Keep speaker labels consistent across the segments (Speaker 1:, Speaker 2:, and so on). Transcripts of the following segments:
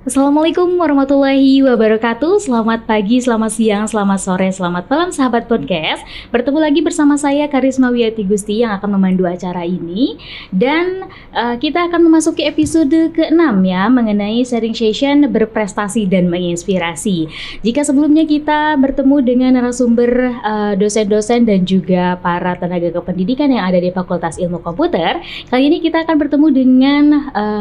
Speaker 1: Assalamualaikum warahmatullahi wabarakatuh. Selamat pagi, selamat siang, selamat sore, selamat malam sahabat podcast. Bertemu lagi bersama saya Karisma Wiyati Gusti yang akan memandu acara ini. Dan kita akan memasuki episode ke-6 ya, mengenai sharing session berprestasi dan menginspirasi. Jika sebelumnya kita bertemu dengan narasumber dosen-dosen dan juga para tenaga kependidikan yang ada di Fakultas Ilmu Komputer, kali ini kita akan bertemu dengan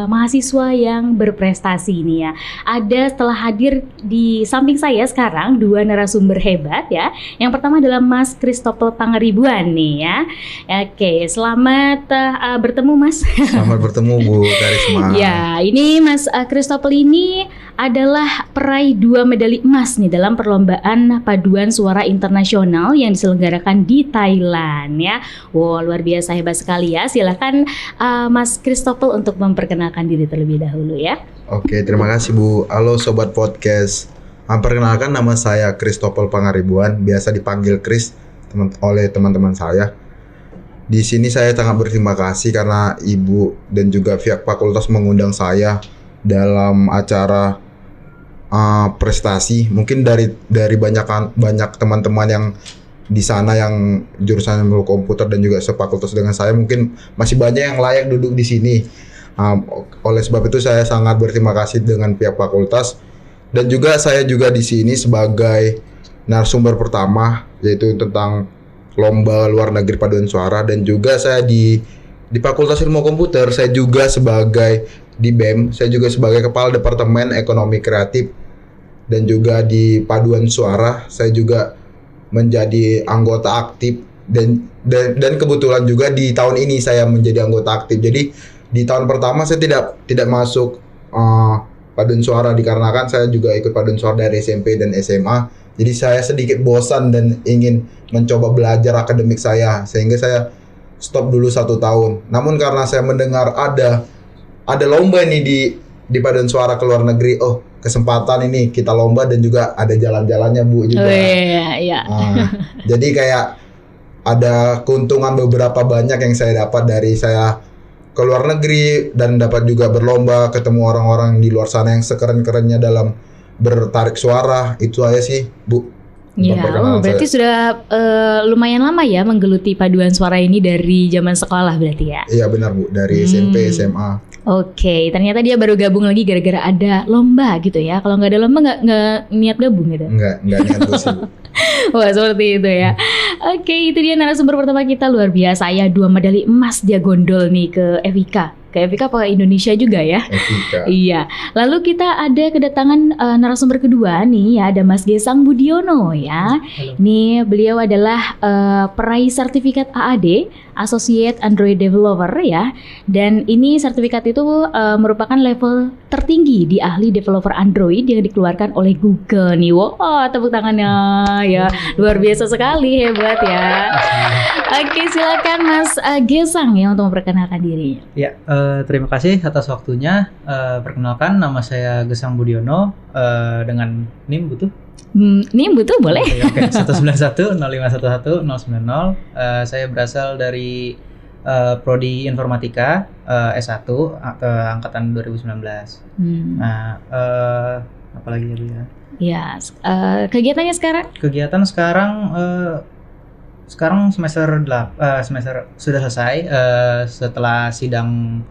Speaker 1: mahasiswa yang berprestasi nih ya. Ada setelah hadir di samping saya sekarang dua narasumber hebat ya. Yang pertama adalah Mas Christopel Pangaribuan nih ya. Oke, selamat bertemu Mas.
Speaker 2: Selamat bertemu Bu Karisma.
Speaker 1: Ya, ini Mas Christopel ini adalah peraih 2 medali emas nih dalam perlombaan paduan suara internasional yang diselenggarakan di Thailand ya. Wow, luar biasa hebat sekali ya. Silakan Mas Christopel untuk memperkenalkan diri terlebih dahulu ya.
Speaker 2: Oke, terima kasih Bu. Halo Sobat Podcast. Perkenalkan, nama saya Christopel Pangaribuan, biasa dipanggil Chris oleh teman-teman saya. Di sini saya sangat berterima kasih karena Ibu dan juga pihak fakultas mengundang saya dalam acara prestasi. Mungkin dari banyak teman-teman yang di sana yang jurusan ilmu komputer dan juga sefakultas dengan saya, mungkin masih banyak yang layak duduk di sini. Oleh sebab itu saya sangat berterima kasih dengan pihak fakultas, dan juga saya juga di sini sebagai narasumber pertama, yaitu tentang lomba luar negeri paduan suara. Dan juga saya di Fakultas Ilmu Komputer, saya juga sebagai di BEM, saya juga sebagai Kepala Departemen Ekonomi Kreatif, dan juga di paduan suara saya juga menjadi anggota aktif, dan kebetulan juga di tahun ini saya menjadi anggota aktif. Jadi di tahun pertama saya tidak masuk paduan suara dikarenakan saya juga ikut paduan suara dari SMP dan SMA. Jadi saya sedikit bosan dan ingin mencoba belajar akademik saya, sehingga saya stop dulu 1 tahun. Namun karena saya mendengar ada lomba ini di paduan suara ke luar negeri, kesempatan ini kita lomba, dan juga ada jalan-jalannya Bu juga.
Speaker 1: Iya.
Speaker 2: Jadi kayak ada keuntungan beberapa banyak yang saya dapat dari saya ke luar negeri, dan dapat juga berlomba, ketemu orang-orang di luar sana yang sekeren-kerennya dalam bertarik suara. Itu aja sih Bu.
Speaker 1: Ya, berarti sudah lumayan lama ya menggeluti paduan suara ini dari zaman sekolah berarti ya?
Speaker 2: Iya benar Bu, dari SMP, SMA.
Speaker 1: Oke, ternyata dia baru gabung lagi gara-gara ada lomba gitu ya. Kalau nggak ada lomba nggak niat gabung gitu?
Speaker 2: Nggak niat Bu sih Bu.
Speaker 1: Wah, seperti itu ya. Oke, itu dia narasumber pertama kita, luar biasa ya. 2 medali emas dia gondol nih ke FIK. Ke FIK apa Indonesia juga ya?
Speaker 2: FIK.
Speaker 1: Iya. Lalu kita ada kedatangan narasumber kedua nih ya, ada Mas Gesang Budiono ya.
Speaker 3: Halo.
Speaker 1: Nih beliau adalah peraih sertifikat AAD, Associate Android Developer ya. Dan ini sertifikat itu merupakan level tertinggi di ahli developer Android yang dikeluarkan oleh Google nih. Wow, tepuk tangannya ya. Luar biasa sekali, hebat ya. Oke, silakan Mas Gesang ya untuk memperkenalkan dirinya.
Speaker 3: Ya, terima kasih atas waktunya. Perkenalkan, nama saya Gesang Budiono, dengan NIM butuh.
Speaker 1: Ini butuh boleh?
Speaker 3: Oke, 191 0511 090. Saya berasal dari Prodi Informatika S1 angkatan 2019. Nah, apa lagi ya Bu ya?
Speaker 1: Ya, kegiatannya sekarang?
Speaker 3: Kegiatan sekarang semester sudah selesai setelah sidang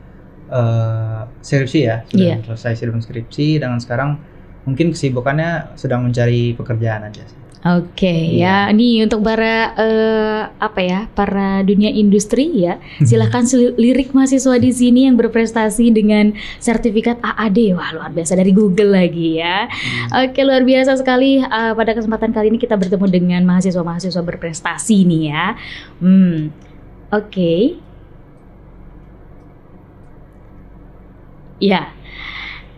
Speaker 3: skripsi ya, sudah selesai sidang skripsi, dan sekarang mungkin kesibukannya sedang mencari pekerjaan aja sih.
Speaker 1: Oke, ya, ini untuk para para dunia industri ya, silakan lirik mahasiswa di sini yang berprestasi dengan sertifikat AAD. Wah, luar biasa, dari Google lagi ya. Oke, luar biasa sekali. Pada kesempatan kali ini kita bertemu dengan mahasiswa-mahasiswa berprestasi nih ya. Oke. Ya.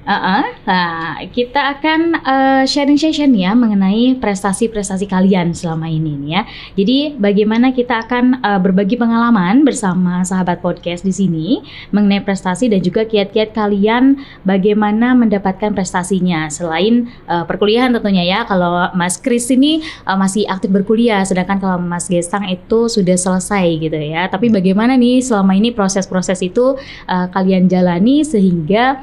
Speaker 1: Nah, kita akan sharing session ya mengenai prestasi-prestasi kalian selama ini nih ya. Jadi bagaimana kita akan berbagi pengalaman bersama sahabat podcast di sini mengenai prestasi dan juga kiat-kiat kalian bagaimana mendapatkan prestasinya selain perkuliahan tentunya ya. Kalau Mas Chris ini masih aktif berkuliah, sedangkan kalau Mas Gesang itu sudah selesai gitu ya. Tapi bagaimana nih selama ini proses-proses itu kalian jalani sehingga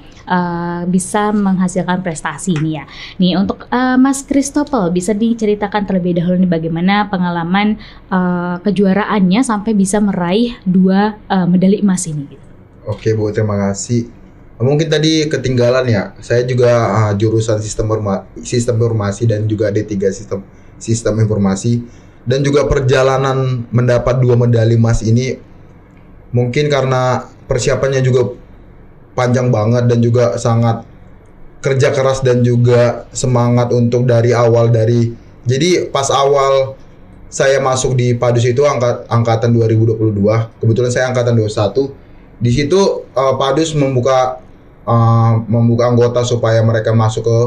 Speaker 1: bisa menghasilkan prestasi nih ya. Nih untuk Mas Christopel bisa diceritakan terlebih dahulu nih bagaimana pengalaman kejuaraannya sampai bisa meraih 2 medali emas ini gitu.
Speaker 2: Oke Bu, terima kasih. Mungkin tadi ketinggalan ya. Saya juga jurusan sistem informasi dan juga D3 sistem informasi, dan juga perjalanan mendapat 2 medali emas ini mungkin karena persiapannya juga panjang banget dan juga sangat kerja keras dan juga semangat untuk dari awal jadi pas awal saya masuk di Padus itu angkatan 2022, kebetulan saya angkatan 21. Di situ Padus membuka anggota supaya mereka masuk ke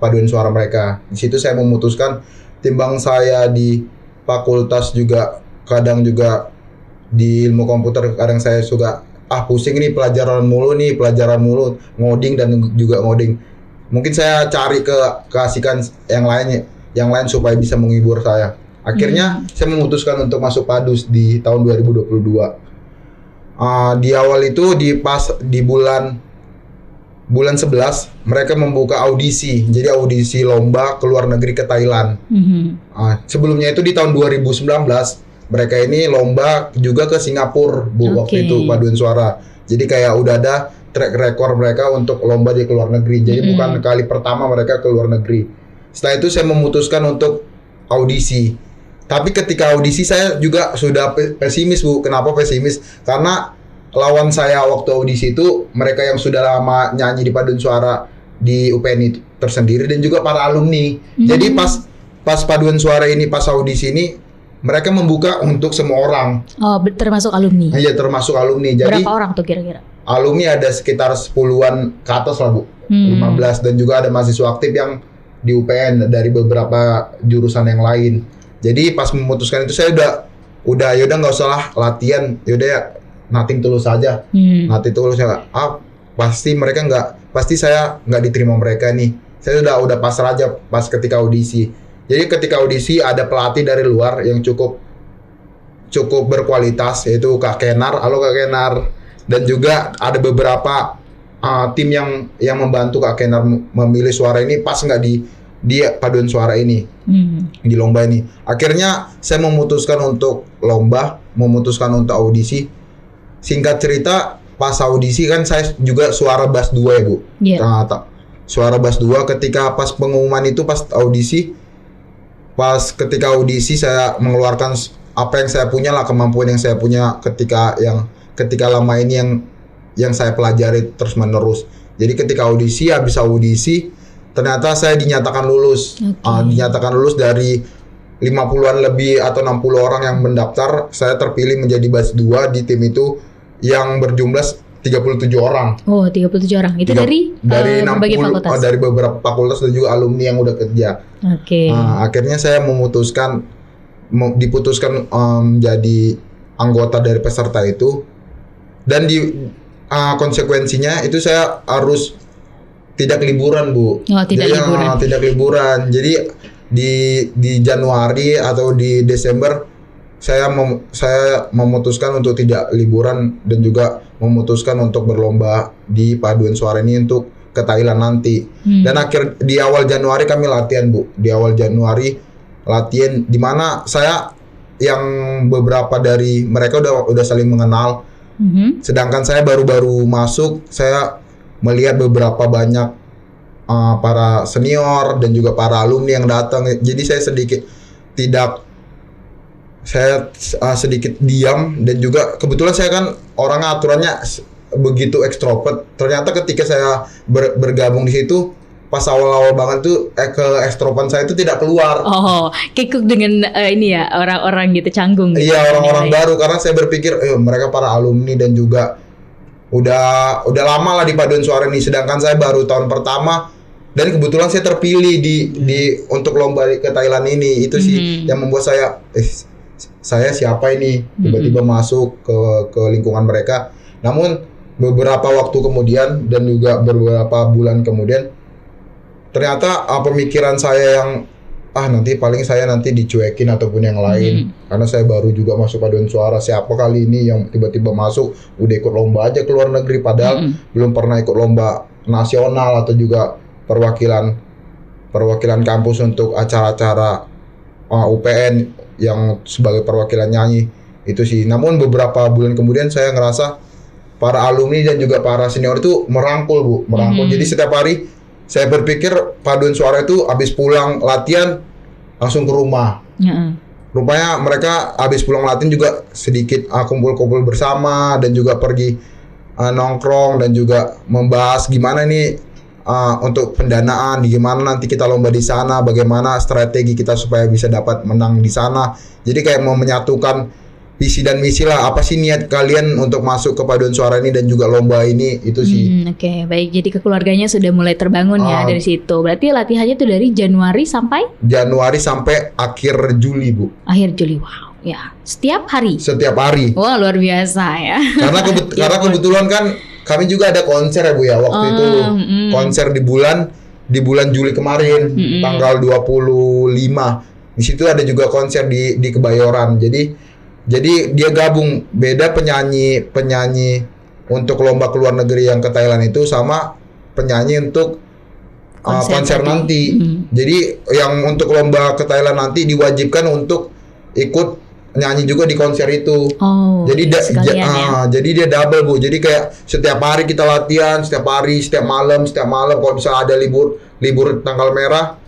Speaker 2: paduan suara mereka. Di situ saya memutuskan, timbang saya di fakultas juga kadang juga di ilmu komputer, kadang saya suka pusing nih pelajaran mulu ngoding dan juga ngoding. Mungkin saya cari keasikan yang lain supaya bisa menghibur saya. Akhirnya saya memutuskan untuk masuk Padus di tahun 2022. Di awal itu di bulan 11 mereka membuka audisi. Jadi audisi lomba ke luar negeri ke Thailand. Sebelumnya itu di tahun 2019 mereka ini lomba juga ke Singapura waktu itu paduan suara. Jadi kayak udah ada track record mereka untuk lomba di luar negeri. Jadi bukan kali pertama mereka ke luar negeri. Setelah itu saya memutuskan untuk audisi. Tapi ketika audisi saya juga sudah pesimis Bu. Kenapa pesimis? Karena lawan saya waktu audisi itu mereka yang sudah lama nyanyi di paduan suara di UPN tersendiri dan juga para alumni. Jadi pas paduan suara ini, pas audisi ini mereka membuka untuk semua orang.
Speaker 1: Oh, termasuk alumni?
Speaker 2: Iya, termasuk alumni. Jadi
Speaker 1: berapa orang tuh kira-kira?
Speaker 2: Alumni ada sekitar 10-an ke atas lah Bu. 15, dan juga ada mahasiswa aktif yang di UPN dari beberapa jurusan yang lain. Jadi pas memutuskan itu saya udah yaudah nggak usah lah latihan, yaudah ya nothing tulus saja. Nothing tulus ya. Pasti saya nggak diterima mereka nih. Saya udah pasrah aja pas ketika audisi. Jadi ketika audisi ada pelatih dari luar yang cukup berkualitas, yaitu Kak Kenar, halo Kak Kenar, dan juga ada beberapa tim yang membantu Kak Kenar memilih suara ini pas nggak di paduan suara ini, di lomba ini. Akhirnya saya memutuskan untuk memutuskan untuk audisi. Singkat cerita, pas audisi kan saya juga suara bass 2 ya Bu. Suara bass 2 ketika pas pengumuman itu, pas ketika audisi saya mengeluarkan apa yang saya punya lah, kemampuan yang saya punya ketika lama ini yang saya pelajari terus menerus. Jadi ketika habis audisi ternyata saya dinyatakan lulus. Dinyatakan lulus dari 50-an lebih atau 60 orang yang mendaftar. Saya terpilih menjadi bass 2 di tim itu yang berjumlah 37 orang. Oh, 37 orang. Itu dari 60, fakultas? Dari beberapa fakultas dan juga alumni yang udah kerja. Akhirnya saya diputuskan menjadi anggota dari peserta itu. Dan konsekuensinya itu saya harus tidak liburan Bu. Tidak liburan. Jadi di Januari atau di Desember saya memutuskan untuk tidak liburan dan juga memutuskan untuk berlomba di paduan suara ini untuk ke Thailand nanti. Dan di awal Januari kami latihan Bu. Di awal Januari latihan di mana saya yang beberapa dari mereka udah saling mengenal. Sedangkan saya baru-baru masuk, saya melihat beberapa banyak para senior dan juga para alumni yang datang. Jadi saya sedikit diam, dan juga kebetulan saya kan orangnya aturannya begitu ekstrovert. Ternyata ketika saya bergabung di situ pas awal-awal banget tuh keekstrovertan saya itu tidak keluar.
Speaker 1: Kikuk dengan ini ya, orang-orang gitu canggung.
Speaker 2: Iya, orang-orang baru, karena saya berpikir mereka para alumni dan juga udah lama lah di paduan suara ini, sedangkan saya baru tahun pertama dan kebetulan saya terpilih di untuk lomba ke Thailand ini. Itu sih yang membuat saya siapa ini tiba-tiba masuk ke lingkungan mereka. Namun beberapa waktu kemudian dan juga beberapa bulan kemudian ternyata pemikiran saya yang nanti paling saya nanti dicuekin ataupun yang lain, karena saya baru juga masuk paduan suara. Siapa kali ini yang tiba-tiba masuk udah ikut lomba aja ke luar negeri, padahal belum pernah ikut lomba nasional atau juga perwakilan kampus untuk acara-acara UPN yang sebagai perwakilan nyanyi itu sih. Namun beberapa bulan kemudian saya ngerasa para alumni dan juga para senior itu merangkul. Jadi setiap hari saya berpikir paduan suara itu habis pulang latihan langsung ke rumah. Rupanya mereka habis pulang latihan juga sedikit kumpul-kumpul bersama dan juga pergi nongkrong dan juga membahas gimana nih untuk pendanaan, gimana nanti kita lomba di sana, bagaimana strategi kita supaya bisa dapat menang di sana. Jadi kayak mau menyatukan visi dan misi lah, apa sih niat kalian untuk masuk ke paduan suara ini dan juga lomba ini, itu sih.
Speaker 1: Oke, baik. Jadi kekeluarganya sudah mulai terbangun ya dari situ. Berarti latihannya tuh dari Januari sampai akhir Juli, Bu. Akhir Juli, wow. Ya, setiap hari. Wah, luar biasa ya.
Speaker 2: Karena kebetulan kan kami juga ada konser ya, Bu ya. Waktu itu konser di bulan Juli kemarin, tanggal 25. Di situ ada juga konser di Kebayoran. Jadi dia gabung, beda penyanyi untuk lomba keluar negeri yang ke Thailand itu sama penyanyi untuk konser nanti. Jadi yang untuk lomba ke Thailand nanti diwajibkan untuk ikut nyanyi juga di konser itu. Jadi jadi dia double, Bu. Jadi kayak setiap hari kita latihan, setiap malam kalau misalnya ada libur tanggal merah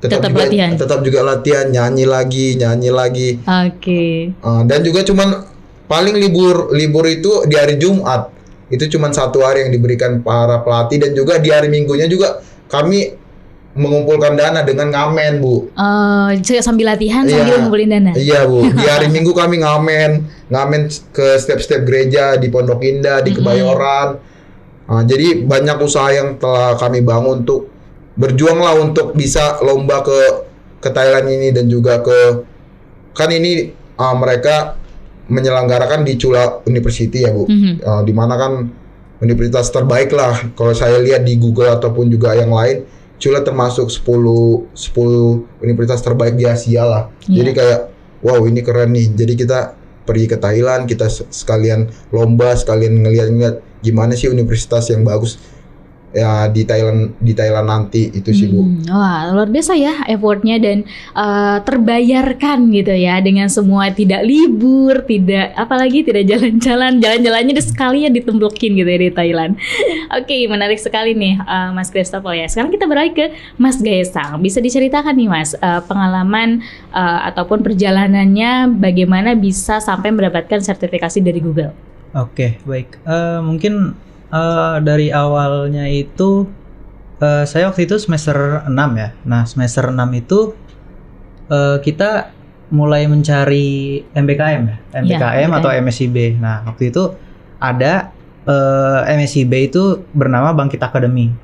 Speaker 2: tetap juga latihan, nyanyi lagi.
Speaker 1: Oke.
Speaker 2: Dan juga cuman paling libur itu di hari Jumat. Itu cuman 1 hari yang diberikan para pelatih, dan juga di hari Minggunya juga kami mengumpulkan dana dengan ngamen, Bu.
Speaker 1: Sambil latihan sambil ngumpulin dana.
Speaker 2: Iya, Bu. Di hari Minggu kami ngamen ke setiap gereja di Pondok Indah, di Kebayoran. Jadi banyak usaha yang telah kami bangun untuk berjuanglah untuk bisa lomba ke Thailand ini, dan juga mereka menyelenggarakan di Chula University ya, Bu. Di mana kan universitas terbaik lah kalau saya lihat di Google ataupun juga yang lain. Chula termasuk 10 universitas terbaik di Asia lah. Jadi kayak wow, ini keren nih. Jadi kita pergi ke Thailand, kita sekalian lomba, sekalian ngeliat gimana sih universitas yang bagus ya di Thailand nanti, itu sih, Bu.
Speaker 1: Wah, luar biasa ya effortnya, dan terbayarkan gitu ya, dengan semua tidak libur, apalagi tidak jalan-jalannya udah sekalian ditemblokin gitu ya di Thailand. Oke, menarik sekali nih Mas Christopher ya. Sekarang kita beralih ke Mas Gaesang. Bisa diceritakan nih Mas pengalaman ataupun perjalanannya bagaimana bisa sampai mendapatkan sertifikasi dari Google?
Speaker 3: Oke, baik. Mungkin dari awalnya itu saya waktu itu semester 6 ya. Nah, semester 6 itu kita mulai mencari MBKM ya. MBKM atau MSIB. Nah, waktu itu ada MSIB itu bernama Bangkit Academy.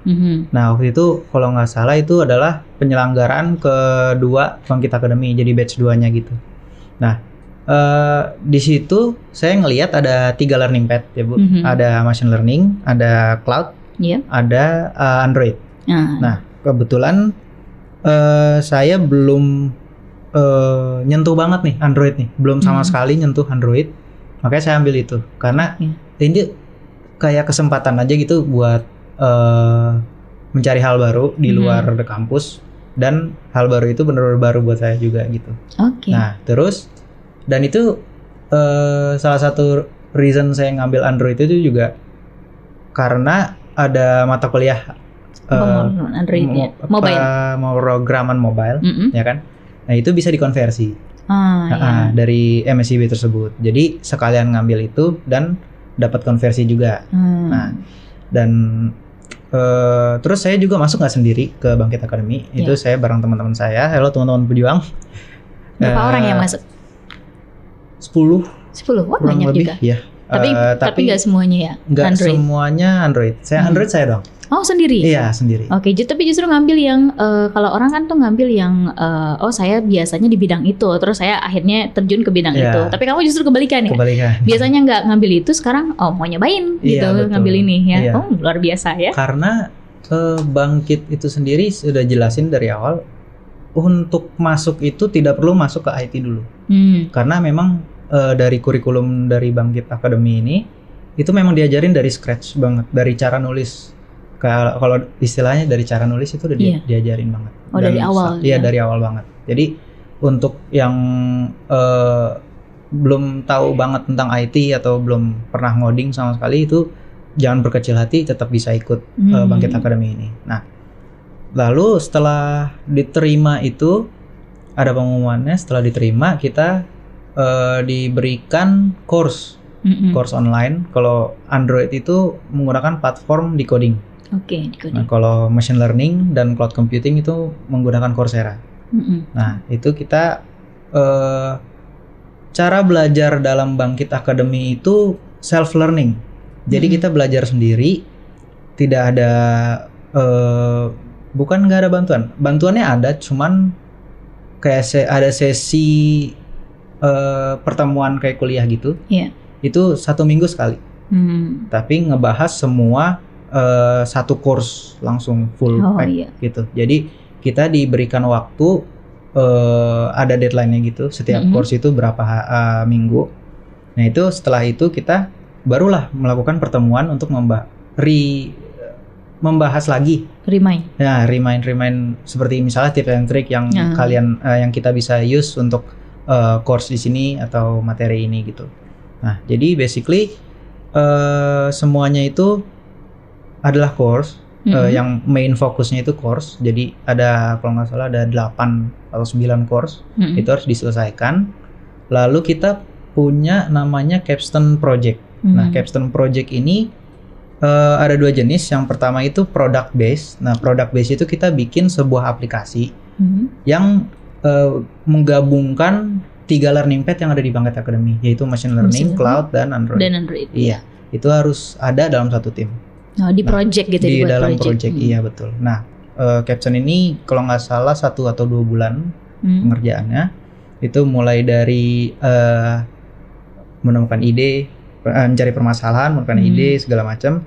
Speaker 3: Nah, waktu itu kalau nggak salah itu adalah penyelenggaraan kedua Bangkit Academy, jadi batch 2-nya gitu. Nah, di situ saya ngelihat ada 3 learning path ya, Bu. Ada machine learning, ada cloud, ada Android. Nah, kebetulan saya belum nyentuh banget nih Android nih, belum sama sekali nyentuh Android. Makanya saya ambil itu karena ini kayak kesempatan aja gitu buat mencari hal baru di luar kampus, dan hal baru itu benar-benar baru buat saya juga gitu. Nah, terus dan itu salah satu reason saya ngambil Android itu juga karena ada mata kuliah
Speaker 1: Android
Speaker 3: programan mobile, ya kan? Nah, itu bisa dikonversi dari MSIB tersebut. Jadi sekalian ngambil itu dan dapat konversi juga. Nah, dan terus saya juga masuk nggak sendiri ke Bangkit Academy. Itu saya bareng teman-teman saya. Halo teman-teman pejuang.
Speaker 1: Berapa orang yang masuk?
Speaker 3: 10.
Speaker 1: Wah, banyak
Speaker 3: lebih,
Speaker 1: juga.
Speaker 3: Ya.
Speaker 1: Tapi nggak semuanya ya?
Speaker 3: Nggak semuanya Android. Android saya dong.
Speaker 1: Oh, sendiri?
Speaker 3: Iya, sendiri.
Speaker 1: Oke, tapi justru ngambil yang kalau orang kan tuh ngambil yang saya biasanya di bidang itu, terus saya akhirnya terjun ke bidang itu. Tapi kamu justru kebalikan ya? Biasanya nggak ngambil itu, sekarang mau nyobain gitu, ngambil ini ya. Luar biasa ya.
Speaker 3: Karena Bangkit itu sendiri sudah jelasin dari awal, untuk masuk itu tidak perlu masuk ke IT dulu. Karena memang dari kurikulum dari Bangkit Academy ini itu memang diajarin dari scratch banget, dari cara nulis Kalau istilahnya dari cara nulis itu udah diajarin banget.
Speaker 1: Oh, dari awal.
Speaker 3: Iya, dari awal banget. Jadi untuk yang belum tahu banget tentang IT atau belum pernah ngoding sama sekali, itu jangan berkecil hati, tetap bisa ikut Bangkit Academy ini. Nah, lalu setelah diterima itu ada pengumumannya. Setelah diterima kita diberikan course online. Kalau Android itu menggunakan platform decoding.
Speaker 1: Oke, decoding.
Speaker 3: Nah, kalau machine learning dan cloud computing itu menggunakan Coursera. Nah, itu kita cara belajar dalam Bangkit Academy itu self learning. Jadi kita belajar sendiri, tidak ada bukan nggak ada bantuan. Bantuannya ada, cuman kayak ada sesi pertemuan kayak kuliah gitu.
Speaker 1: Yeah.
Speaker 3: Itu 1 minggu sekali. Tapi ngebahas semua satu course langsung full pack gitu. Jadi kita diberikan waktu, ada deadline-nya gitu. Setiap course itu berapa minggu. Nah itu setelah itu kita barulah melakukan pertemuan untuk membahas lagi.
Speaker 1: Remind.
Speaker 3: Ya, remind seperti misalnya tips and trick yang kalian yang kita bisa use untuk course di sini atau materi ini gitu. Nah, jadi basically semuanya itu adalah course. Yang main fokusnya itu course. Jadi ada, kalau nggak salah ada 8 atau 9 course. Itu harus diselesaikan. Lalu kita punya namanya capstone project. Nah, capstone project ini ada 2 jenis. Yang pertama itu product based. Nah, product based itu kita bikin sebuah aplikasi yang menggabungkan 3 learning path yang ada di Bangkit Academy, yaitu machine learning, cloud, dan Android. Iya, itu harus ada dalam satu tim.
Speaker 1: Oh, di project gitu,
Speaker 3: di dalam project. Iya, betul. Nah, capstone ini kalau nggak salah 1 atau 2 bulan pengerjaannya. Itu mulai dari menemukan ide, mencari permasalahan, menemukan ide segala macam,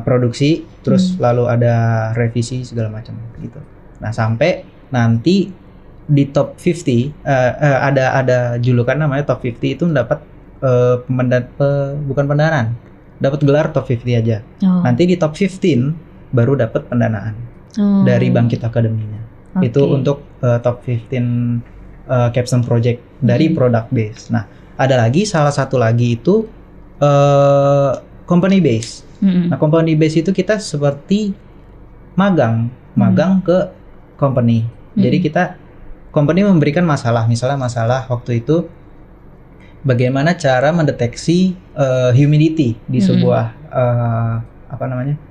Speaker 3: produksi, terus lalu ada revisi segala macam gitu. Nah, sampai nanti di top 50 ada julukan namanya top 50, itu mendapat bukan pendanaan, dapat gelar top 50 aja. Nanti di top 15 baru dapat pendanaan dari Bangkit Academy-nya. Itu untuk top 15 capstone project dari product base. Nah, ada lagi salah satu lagi itu company base. Nah, company base itu kita seperti magang ke company. Jadi company memberikan masalah, misalnya masalah waktu itu bagaimana cara mendeteksi humidity di sebuah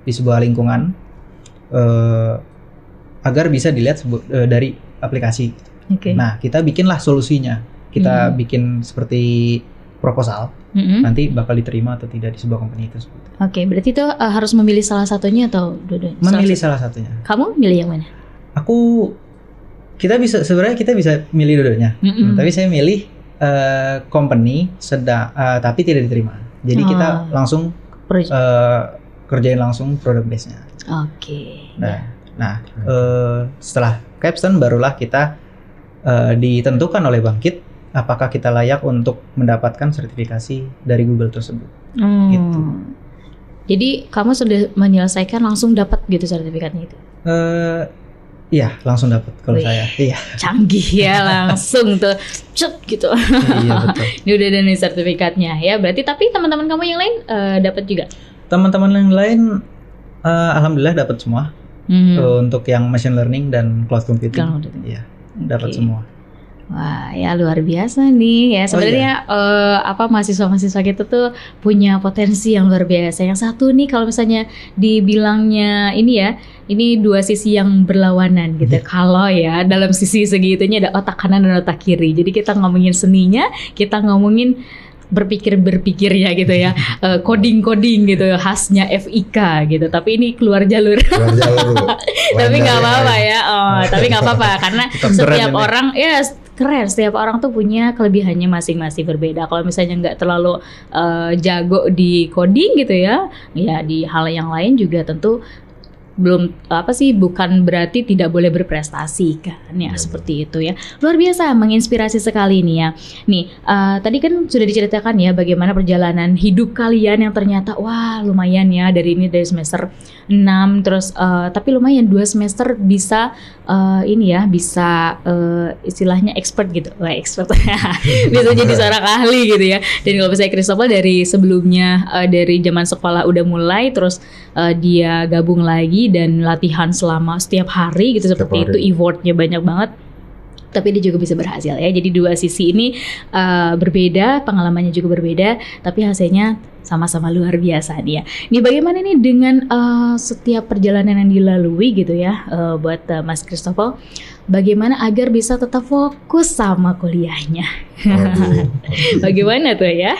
Speaker 3: di sebuah lingkungan agar bisa dilihat dari aplikasi. Nah, kita bikinlah solusinya. Kita bikin seperti proposal. Nanti bakal diterima atau tidak di sebuah company itu.
Speaker 1: Oke, berarti itu harus memilih salah satunya atau dua-duanya?
Speaker 3: Memilih salah satunya.
Speaker 1: Kamu milih yang mana?
Speaker 3: Kita bisa milih dua-duanya. Tapi saya milih company tapi tidak diterima. Jadi kita langsung kerjain langsung product base-nya.
Speaker 1: Oke.
Speaker 3: Nah, setelah capstone barulah kita ditentukan oleh Bangkit apakah kita layak untuk mendapatkan sertifikasi dari Google tersebut. Gitu.
Speaker 1: Jadi kamu sudah menyelesaikan langsung dapat gitu sertifikatnya itu?
Speaker 3: Iya, langsung dapat kalau saya. Iya.
Speaker 1: Canggih ya, langsung tuh cet gitu.
Speaker 3: Iya, betul.
Speaker 1: Ini udah ada nih sertifikatnya ya. Berarti tapi teman-teman kamu yang lain dapat juga?
Speaker 3: Teman-teman yang lain alhamdulillah dapat semua. Untuk yang machine learning dan cloud computing. Iya, dapat semua.
Speaker 1: Wah, ya luar biasa nih ya. Sebenarnya mahasiswa-mahasiswa kita tuh punya potensi yang luar biasa. Yang satu nih kalau misalnya dibilangnya ini 2 sisi yang berlawanan gitu. Kalau ya dalam sisi segitunya ada otak kanan dan otak kiri. Jadi kita ngomongin seninya, kita ngomongin berpikirnya gitu ya, coding gitu, khasnya FIK gitu. Tapi ini keluar jalur. Tapi nggak apa-apa ya. Tapi nggak apa-apa karena setiap orang keren. Setiap orang tuh punya kelebihannya masing-masing berbeda. Kalau misalnya nggak terlalu jago di coding gitu ya di hal yang lain juga tentu bukan berarti tidak boleh berprestasi kan ya, seperti itu ya. Luar biasa, menginspirasi sekali nih ya. Nih tadi kan sudah diceritakan ya bagaimana perjalanan hidup kalian yang ternyata wah lumayan ya, dari semester 6 terus tapi lumayan 2 semester bisa bisa istilahnya expert gitu. Wah, expert. Bisa jadi seorang ahli gitu ya. Dan kalau misalnya Christopher dari sebelumnya dari zaman sekolah udah mulai, terus dia gabung lagi dan latihan selama setiap hari gitu, seperti itu, effortnya banyak banget. Tapi dia juga bisa berhasil ya. Jadi dua sisi ini berbeda, pengalamannya juga berbeda, tapi hasilnya sama-sama luar biasa dia. Ini bagaimana nih dengan setiap perjalanan yang dilalui gitu ya, buat Mas Christopher, bagaimana agar bisa tetap fokus sama kuliahnya? Bagaimana tuh ya?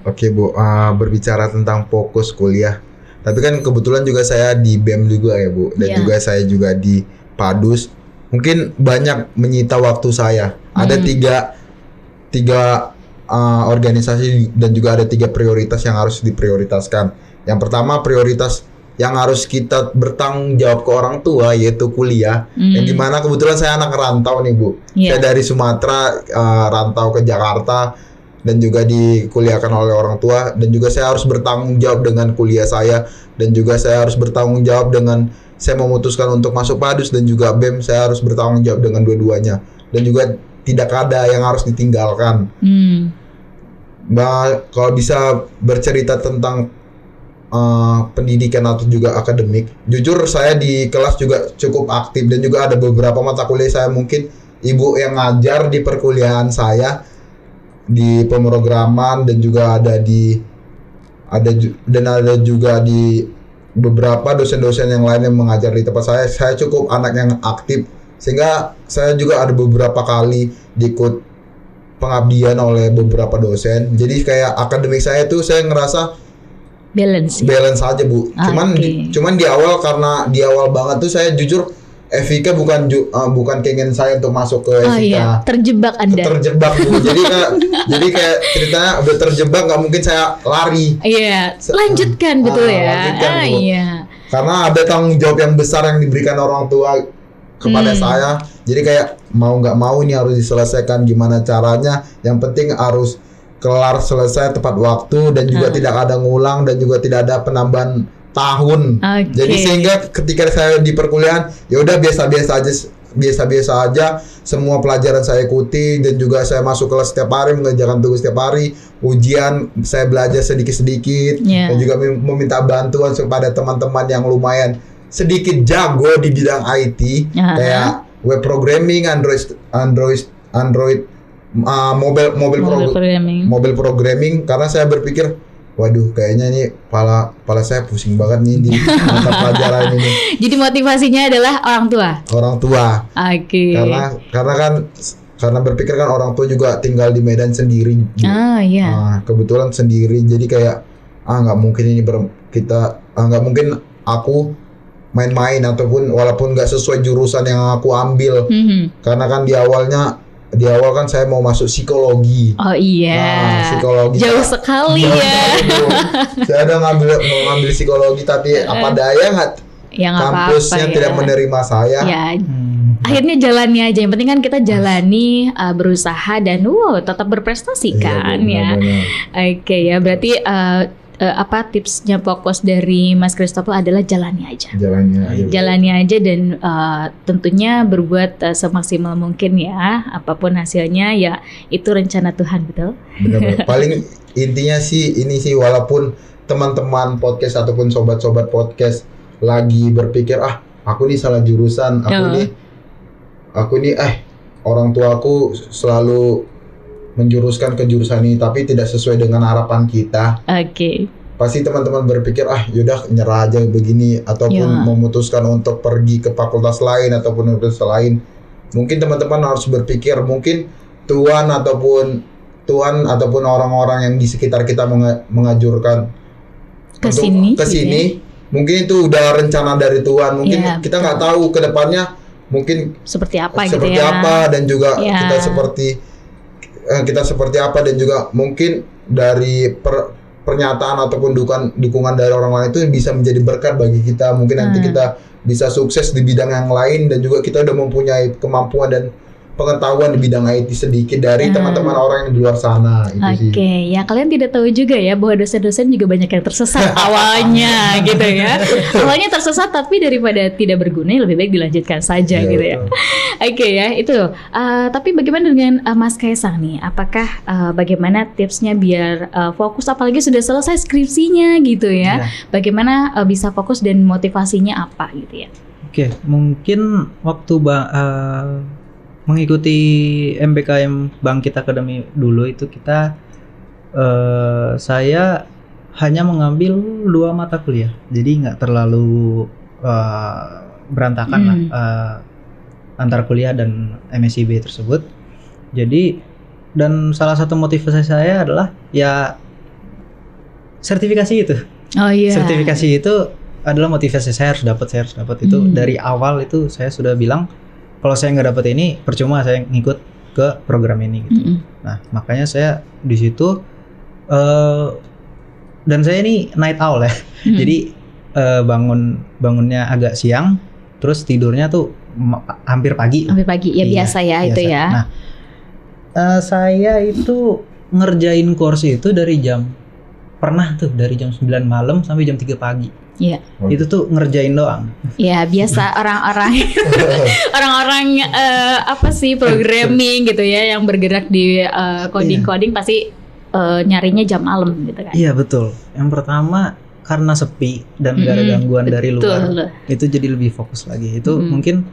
Speaker 2: Oke Bu, berbicara tentang fokus kuliah. Tapi kan kebetulan juga saya di BEM juga ya Bu, dan juga saya juga di Padus. Mungkin banyak menyita waktu saya. Ada tiga organisasi dan juga ada 3 prioritas yang harus diprioritaskan. Yang pertama, prioritas yang harus kita bertanggung jawab ke orang tua, yaitu kuliah. Yang dimana kebetulan saya anak rantau nih Bu. Saya dari Sumatera rantau ke Jakarta dan juga dikuliahkan oleh orang tua, dan juga saya harus bertanggung jawab dengan kuliah saya, dan juga saya harus bertanggung jawab dengan saya memutuskan untuk masuk Padus dan juga BEM, saya harus bertanggung jawab dengan dua-duanya, dan juga tidak ada yang harus ditinggalkan. Kalau bisa bercerita tentang pendidikan atau juga akademik, jujur saya di kelas juga cukup aktif, dan juga ada beberapa mata kuliah saya mungkin ibu yang ngajar di perkuliahan saya di pemrograman, dan juga ada juga di beberapa dosen-dosen yang lain yang mengajar di tempat saya. Saya cukup anak yang aktif, sehingga saya juga ada beberapa kali diikut pengabdian oleh beberapa dosen. Jadi kayak akademik saya tuh saya ngerasa balance aja Bu. Cuman di awal, karena di awal banget tuh saya jujur FIK bukan keinginan saya untuk masuk ke FIK.
Speaker 1: Terjebak Anda.
Speaker 2: Terjebak Bu. Jadi kayak ceritanya udah terjebak, nggak mungkin saya lari.
Speaker 1: Lanjutkan betul ya.
Speaker 2: Karena ada tanggung jawab yang besar yang diberikan orang tua kepada saya. Jadi kayak mau nggak mau ini harus diselesaikan, gimana caranya. Yang penting harus kelar selesai tepat waktu, dan juga tidak ada ngulang, dan juga tidak ada penambahan tahun. Jadi sehingga ketika saya di perkuliahan ya udah biasa-biasa aja, semua pelajaran saya ikuti, dan juga saya masuk kelas setiap hari, mengerjakan tugas setiap hari, ujian saya belajar sedikit-sedikit, dan juga meminta bantuan kepada teman-teman yang lumayan sedikit jago di bidang IT, kayak web programming, mobile programming, karena saya berpikir waduh, kayaknya ini kepala saya pusing banget nih di mata pelajaran ini. Jadi
Speaker 1: motivasinya adalah orang tua.
Speaker 2: Orang tua. Karena berpikir kan orang tua juga tinggal di Medan sendiri. Kebetulan sendiri. Jadi kayak nggak mungkin ini nggak mungkin aku main-main, ataupun walaupun nggak sesuai jurusan yang aku ambil. Karena kan di awal kan saya mau masuk psikologi. Psikologi
Speaker 1: jauh sekali ya.
Speaker 2: Saya udah mau ngambil psikologi, tapi apa daya kampusnya tidak menerima saya.
Speaker 1: Akhirnya jalani aja. Yang penting kan kita jalani, berusaha, dan tetap berprestasi kan ya. Oke ya, berarti tipsnya fokus dari Mas Christopher adalah jalani aja, dan tentunya berbuat semaksimal mungkin ya, apapun hasilnya ya itu rencana Tuhan, betul?
Speaker 2: Benar. Paling intinya sih ini sih, walaupun teman-teman podcast ataupun sobat-sobat podcast lagi berpikir aku nih salah jurusan, aku nih orang tuaku selalu menjuruskan ke jurusan ini tapi tidak sesuai dengan harapan kita. Pasti teman-teman berpikir yaudah nyerah aja begini, ataupun memutuskan untuk pergi ke fakultas lain ataupun universitas lain. Mungkin teman-teman harus berpikir, mungkin Tuhan ataupun orang-orang yang di sekitar kita mengajurkan ke sini. Mungkin itu udah rencana dari Tuhan. Mungkin kita nggak tahu ke depannya mungkin
Speaker 1: seperti apa
Speaker 2: dan juga kita seperti apa, dan juga mungkin dari pernyataan ataupun dukungan dari orang lain itu bisa menjadi berkat bagi kita. Mungkin nanti kita bisa sukses di bidang yang lain dan juga kita udah mempunyai kemampuan dan pengetahuan di bidang IT sedikit dari teman-teman orang yang di luar sana.
Speaker 1: Oke, ya kalian tidak tahu juga ya bahwa dosen-dosen juga banyak yang tersesat awalnya gitu ya. Awalnya tersesat tapi daripada tidak berguna lebih baik dilanjutkan saja gitu ya. Oke ya, itu. Tapi bagaimana dengan Mas Kaisang nih? Apakah bagaimana tipsnya biar fokus apalagi sudah selesai skripsinya gitu ya? Bagaimana bisa fokus dan motivasinya apa gitu ya?
Speaker 3: Oke, mungkin waktu mengikuti MBKM Bangkit Academy dulu itu kita saya hanya mengambil 2 mata kuliah, jadi nggak terlalu berantakan lah antara kuliah dan MSIB tersebut. Jadi dan salah satu motivasi saya adalah ya sertifikasi itu. Sertifikasi itu adalah motivasi saya harus dapat itu dari awal itu saya sudah bilang. Kalau saya nggak dapet ini, percuma saya ngikut ke program ini gitu. Nah, makanya saya di situ dan saya ini night owl ya. Jadi bangunnya agak siang, terus tidurnya tuh hampir pagi.
Speaker 1: Hampir pagi, ya biasa ya biasa. Itu ya.
Speaker 3: Nah, saya itu ngerjain course itu dari jam 9 malam sampai jam 3 pagi.
Speaker 1: Iya.
Speaker 3: Itu tuh ngerjain doang.
Speaker 1: Ya biasa orang-orang apa sih programming gitu ya yang bergerak di coding pasti nyarinya jam malam gitu kan.
Speaker 3: Iya betul. Yang pertama karena sepi dan gak ada gangguan dari luar. Itu jadi lebih fokus lagi. Itu mungkin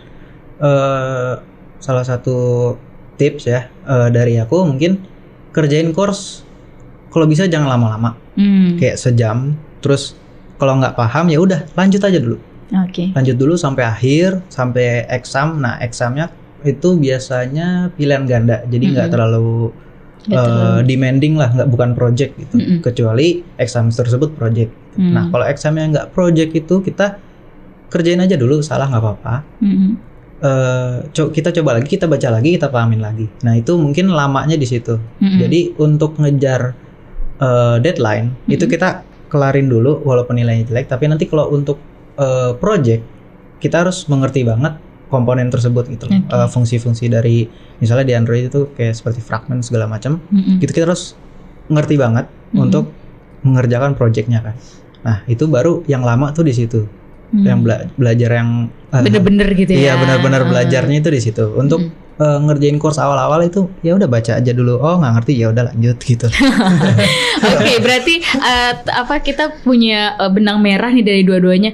Speaker 3: salah satu tips ya dari aku, mungkin kerjain course kalau bisa jangan lama-lama. Kayak sejam, terus kalau nggak paham ya udah lanjut aja dulu. Lanjut dulu sampai akhir, sampai exam. Nah, examnya itu biasanya pilihan ganda, jadi nggak terlalu demanding lah, bukan project gitu. Kecuali exam tersebut project. Nah, kalau examnya nggak project itu kita kerjain aja dulu, salah nggak apa-apa. Kita coba lagi, kita baca lagi, kita pahamin lagi. Nah, itu mungkin lamanya di situ. Jadi untuk ngejar deadline itu kita kelarin dulu walaupun nilainya jelek, tapi nanti kalau untuk project kita harus mengerti banget komponen tersebut gitu loh. Fungsi-fungsi dari misalnya di Android itu kayak seperti fragment segala macam, gitu kita harus ngerti banget untuk mengerjakan projectnya kan. Nah, itu baru yang lama tuh di situ. Yang belajar yang
Speaker 1: bener-bener gitu ya.
Speaker 3: Iya, benar-benar belajarnya itu di situ. Untuk ngerjain course awal-awal itu ya udah baca aja dulu. Oh, nggak ngerti ya udah lanjut gitu.
Speaker 1: Oke, berarti kita punya benang merah nih dari dua-duanya.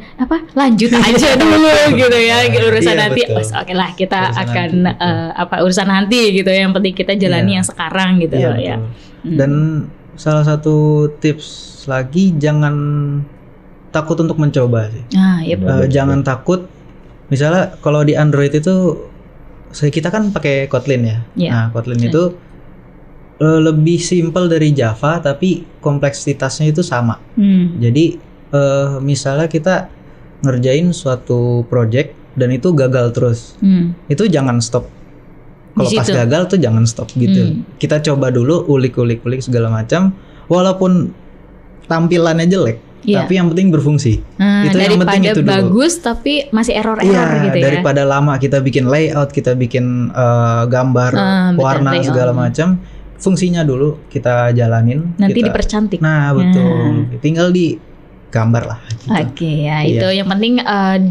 Speaker 1: Lanjut aja dulu gitu ya. Urusan nanti. Oke lah, kita urusan akan urusan nanti gitu ya. Yang penting kita jalani yang sekarang gitu ya.
Speaker 3: Dan salah satu tips lagi, jangan takut untuk mencoba sih. Jangan takut. Misalnya kalau di Android itu kita kan pakai Kotlin ya. Nah, Kotlin itu lebih simpel dari Java tapi kompleksitasnya itu sama. Jadi misalnya kita ngerjain suatu project dan itu gagal terus. Itu jangan stop. Kalau pas gagal tuh jangan stop gitu. Kita coba dulu ulik-ulik segala macam, walaupun tampilannya jelek. Tapi yang penting berfungsi. Itu yang penting itu dulu.
Speaker 1: Bagus tapi masih error gitu ya.
Speaker 3: Daripada lama kita bikin layout, kita bikin gambar, warna segala macam, fungsinya dulu kita jalanin.
Speaker 1: Nanti dipercantik.
Speaker 3: Nah, betul. Tinggal di gambar lah. Gitu.
Speaker 1: Oke, ya itu yang penting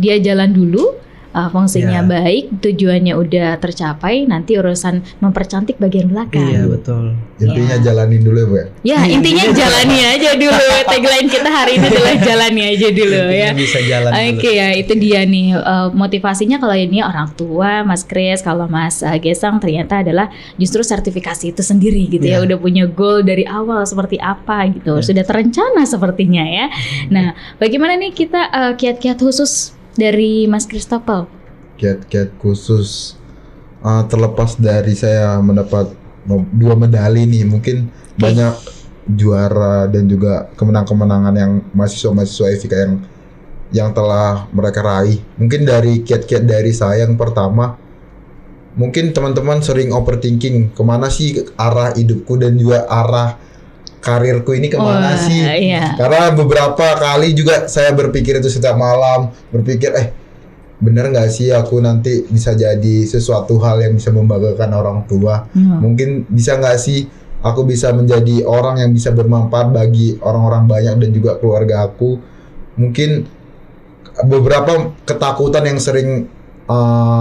Speaker 1: dia jalan dulu. Fungsinya baik, tujuannya udah tercapai, nanti urusan mempercantik bagian belakang.
Speaker 3: Iya, betul.
Speaker 2: Intinya jalanin dulu ya, Bu.
Speaker 1: Ya, intinya jalani aja dulu. Tagline kita hari ini adalah jalani aja dulu ya.
Speaker 3: Bisa jalan dulu.
Speaker 1: Oke, ya itu dia nih motivasinya kalau ini orang tua, Mas Kris, kalau Mas Gesang ternyata adalah justru sertifikasi itu sendiri gitu ya. Udah punya goal dari awal seperti apa gitu. Sudah terencana sepertinya ya. Nah, bagaimana nih kita kiat-kiat khusus dari Mas Christopel?
Speaker 2: Kiat-kiat khusus terlepas dari saya mendapat 2 medali nih, mungkin banyak juara dan juga kemenangan-kemenangan yang mahasiswa-mahasiswa FIK yang telah mereka raih. Mungkin dari kiat-kiat dari saya yang pertama, mungkin teman-teman sering overthinking kemana sih arah hidupku dan juga arah karirku ini kemana sih?
Speaker 1: Iya.
Speaker 2: Karena beberapa kali juga saya berpikir itu setiap malam, berpikir bener nggak sih aku nanti bisa jadi sesuatu hal yang bisa membanggakan orang tua? Mungkin bisa nggak sih aku bisa menjadi orang yang bisa bermanfaat bagi orang-orang banyak dan juga keluarga aku? Mungkin beberapa ketakutan yang sering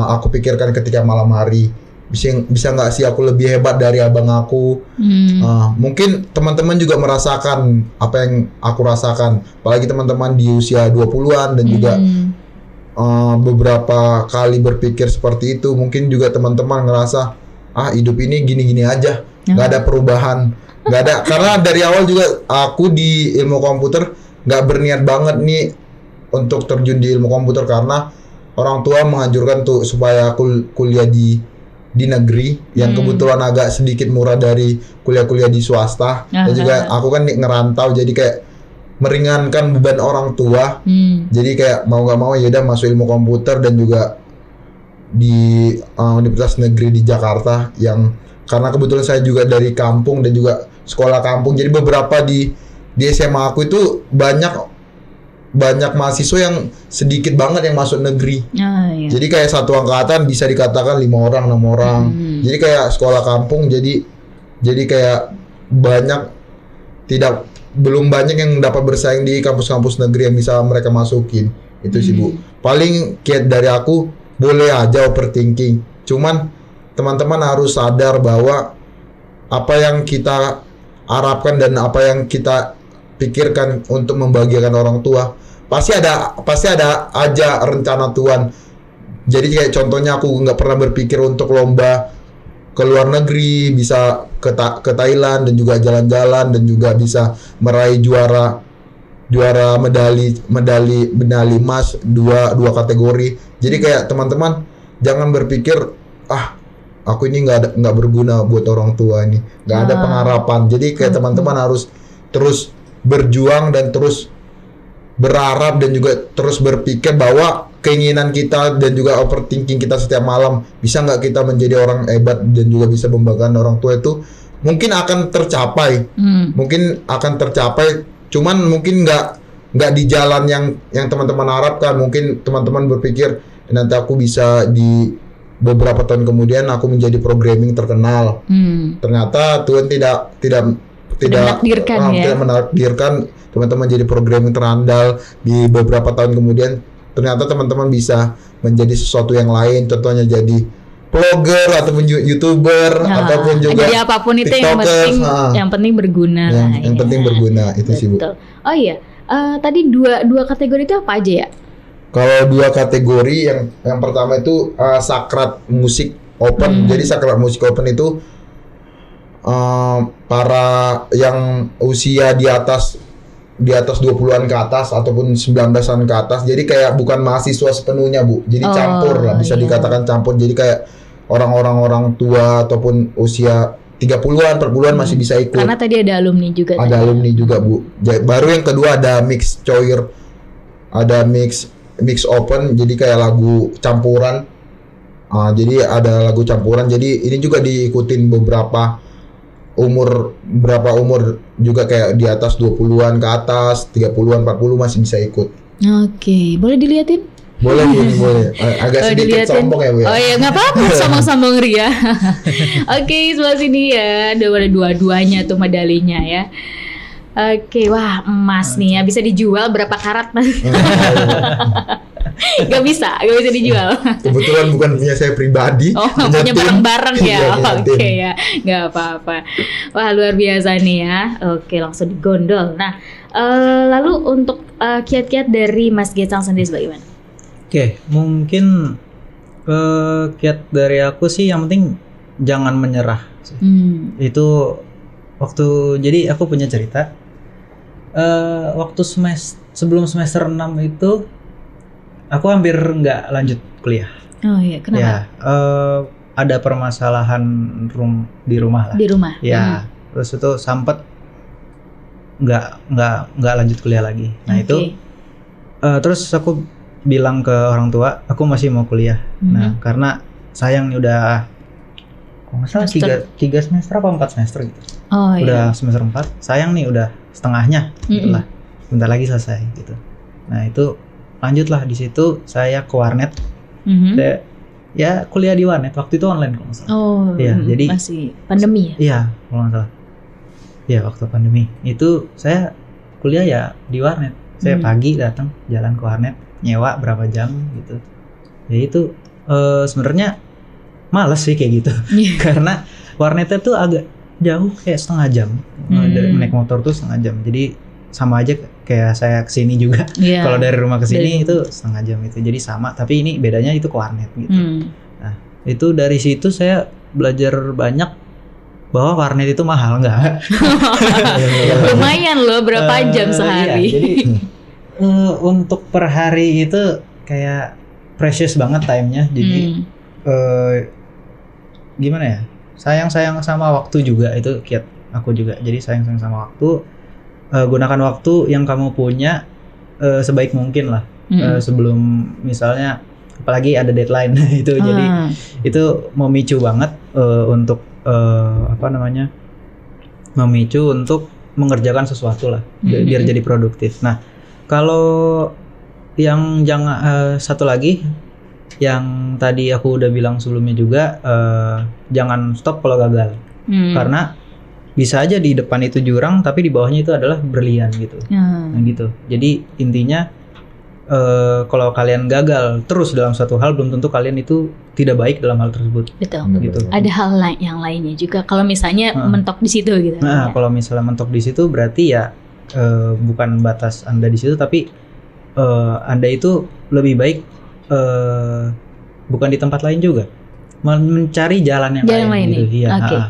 Speaker 2: aku pikirkan ketika malam hari. Bisa nggak sih aku lebih hebat dari abang aku? Mungkin teman-teman juga merasakan apa yang aku rasakan. Apalagi teman-teman di usia 20-an dan juga beberapa kali berpikir seperti itu. Mungkin juga teman-teman ngerasa hidup ini gini-gini aja, nggak ada perubahan, nggak ada. Karena dari awal juga aku di ilmu komputer nggak berniat banget nih untuk terjun di ilmu komputer, karena orang tua menganjurkan tuh supaya aku kuliah di negeri yang kebetulan agak sedikit murah dari kuliah-kuliah di swasta. Dan juga aku kan ngerantau, jadi kayak meringankan beban orang tua. Jadi kayak mau nggak mau ya udah masuk ilmu komputer dan juga di Universitas Negeri di Jakarta, yang karena kebetulan saya juga dari kampung dan juga sekolah kampung. Jadi beberapa di SMA aku itu banyak mahasiswa yang sedikit banget yang masuk negeri. Iya. Jadi kayak satu angkatan bisa dikatakan 5 orang, 6 orang. Jadi kayak sekolah kampung, jadi kayak belum banyak yang dapat bersaing di kampus-kampus negeri yang bisa mereka masukin. Itu sih Bu. Paling kiat dari aku, boleh aja overthinking. Cuman teman-teman harus sadar bahwa apa yang kita harapkan dan apa yang kita pikirkan untuk membahagiakan orang tua, pasti ada aja rencana Tuhan. Jadi kayak contohnya aku nggak pernah berpikir untuk lomba ke luar negeri, bisa ke Thailand dan juga jalan-jalan dan juga bisa meraih juara medali emas dua kategori. Jadi kayak teman-teman jangan berpikir aku ini nggak berguna buat orang tua ini, nggak ada pengharapan. Jadi kayak teman-teman harus terus berjuang dan terus berharap dan juga terus berpikir bahwa keinginan kita dan juga overthinking kita setiap malam, bisa nggak kita menjadi orang hebat dan juga bisa membanggakan orang tua, itu mungkin akan tercapai. Mungkin akan tercapai, cuman mungkin nggak di jalan yang teman-teman harapkan. Mungkin teman-teman berpikir nanti aku bisa di beberapa tahun kemudian aku menjadi programming terkenal. Ternyata Tuhan tidak menakdirkan teman-teman jadi programming terandal. Di beberapa tahun kemudian ternyata teman-teman bisa menjadi sesuatu yang lain, contohnya jadi vlogger ataupun YouTuber ataupun juga
Speaker 1: jadi apapun itu yang penting berguna.
Speaker 2: Yang penting berguna itu. Betul. Sih Bu.
Speaker 1: Oh iya, tadi dua kategori itu apa aja ya?
Speaker 2: Kalau 2 kategori, yang pertama itu Sakrat Musik Open. Jadi Sakrat Musik Open itu para yang usia di atas 20-an ke atas ataupun 19-an ke atas. Jadi kayak bukan mahasiswa sepenuhnya Bu. Jadi campur lah, bisa dikatakan campur. Jadi kayak orang tua ataupun usia 30-an, 40-an masih bisa ikut.
Speaker 1: Karena tadi ada alumni juga.
Speaker 2: Ada alumni juga Bu. Baru yang kedua ada mix choir. Ada mix open, jadi kayak lagu campuran. Jadi ada lagu campuran. Jadi ini juga diikutin beberapa umur juga, kayak di atas 20-an ke atas, 30-an, 40 masih bisa ikut. Oke,
Speaker 1: boleh dilihatin?
Speaker 2: Boleh. Agak sedikit sombong ya Bu ya.
Speaker 1: Oh iya, nggak apa-apa, sombong-sombong Ria. Oke, sebelah sini ya, ada dua-duanya tuh medalinya ya. Oke, wah emas nih ya, bisa dijual berapa karat Mas? Gak bisa dijual. Kebetulan
Speaker 2: bukan punya saya pribadi.
Speaker 1: Punya barang-barang ya. Oke ya, nggak apa-apa. Wah luar biasa nih ya. Oke, langsung digondol. Nah, lalu untuk kiat-kiat dari Mas Getsang sendiri bagaimana?
Speaker 3: Oke, mungkin kiat dari aku sih yang penting jangan menyerah. Itu jadi aku punya cerita. Waktu sebelum semester 6 itu aku hampir nggak lanjut kuliah.
Speaker 1: Oh iya, kenapa?
Speaker 3: Ya, ada permasalahan di rumah lah.
Speaker 1: Di rumah.
Speaker 3: Ya, terus itu sempet nggak lanjut kuliah lagi. Nah itu, terus aku bilang ke orang tua, aku masih mau kuliah. Nah karena sayang nih udah kalau nggak salah 3 semester apa 4 semester gitu. Udah semester 4, sayang nih udah setengahnya gitu lah. Bentar lagi selesai gitu. Nah itu lanjutlah di situ saya ke warnet. Saya ya kuliah di warnet, waktu itu online kalau nggak salah. Iya, jadi
Speaker 1: masih pandemi ya?
Speaker 3: Iya, kalau nggak salah. Iya, waktu pandemi itu saya kuliah ya di warnet. Saya pagi datang jalan ke warnet, nyewa berapa jam gitu. Ya itu sebenarnya males sih kayak gitu. Karena warnetnya tuh agak jauh, kayak setengah jam. Dari naik motor tuh setengah jam. Jadi sama aja kayak saya kesini juga. Kalau dari rumah ke sini itu setengah jam itu. Jadi sama, tapi ini bedanya itu ke warnet gitu. Nah, itu dari situ saya belajar banyak bahwa warnet itu mahal enggak.
Speaker 1: Lumayan loh, berapa jam sehari.
Speaker 3: Iya, jadi untuk per hari itu kayak precious banget time-nya. Jadi gimana ya? Sayang sama waktu juga, itu kiat aku juga. Jadi sayang sama waktu. Gunakan waktu yang kamu punya sebaik mungkin lah. Sebelum misalnya apalagi ada deadline itu. Jadi itu memicu banget untuk memicu untuk mengerjakan sesuatu lah biar jadi produktif. Nah, kalau yang jangan satu lagi yang tadi aku udah bilang sebelumnya juga, jangan stop kalau gagal. Karena bisa aja di depan itu jurang tapi di bawahnya itu adalah berlian gitu. Nah gitu. Jadi intinya kalau kalian gagal terus dalam suatu hal, belum tentu kalian itu tidak baik dalam hal tersebut.
Speaker 1: Betul.
Speaker 3: Gitu.
Speaker 1: Ada hal yang lainnya juga kalau misalnya mentok di situ gitu.
Speaker 3: Nah, kalau misalnya mentok di situ berarti ya bukan batas Anda di situ, tapi Anda itu lebih baik bukan di tempat lain juga, mencari jalan yang lain gitu. Iya.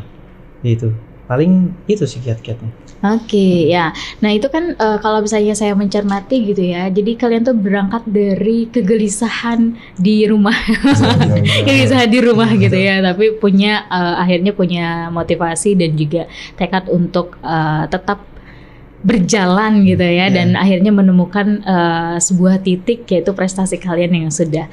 Speaker 3: Itu. Paling itu sih kiat-kiatnya.
Speaker 1: Oke, ya. Nah itu kan kalau misalnya saya mencermati gitu ya, jadi kalian tuh berangkat dari kegelisahan di rumah, kegelisahan di rumah gitu ya, tapi akhirnya punya motivasi dan juga tekad untuk tetap berjalan gitu ya, dan akhirnya menemukan sebuah titik, yaitu prestasi kalian yang sudah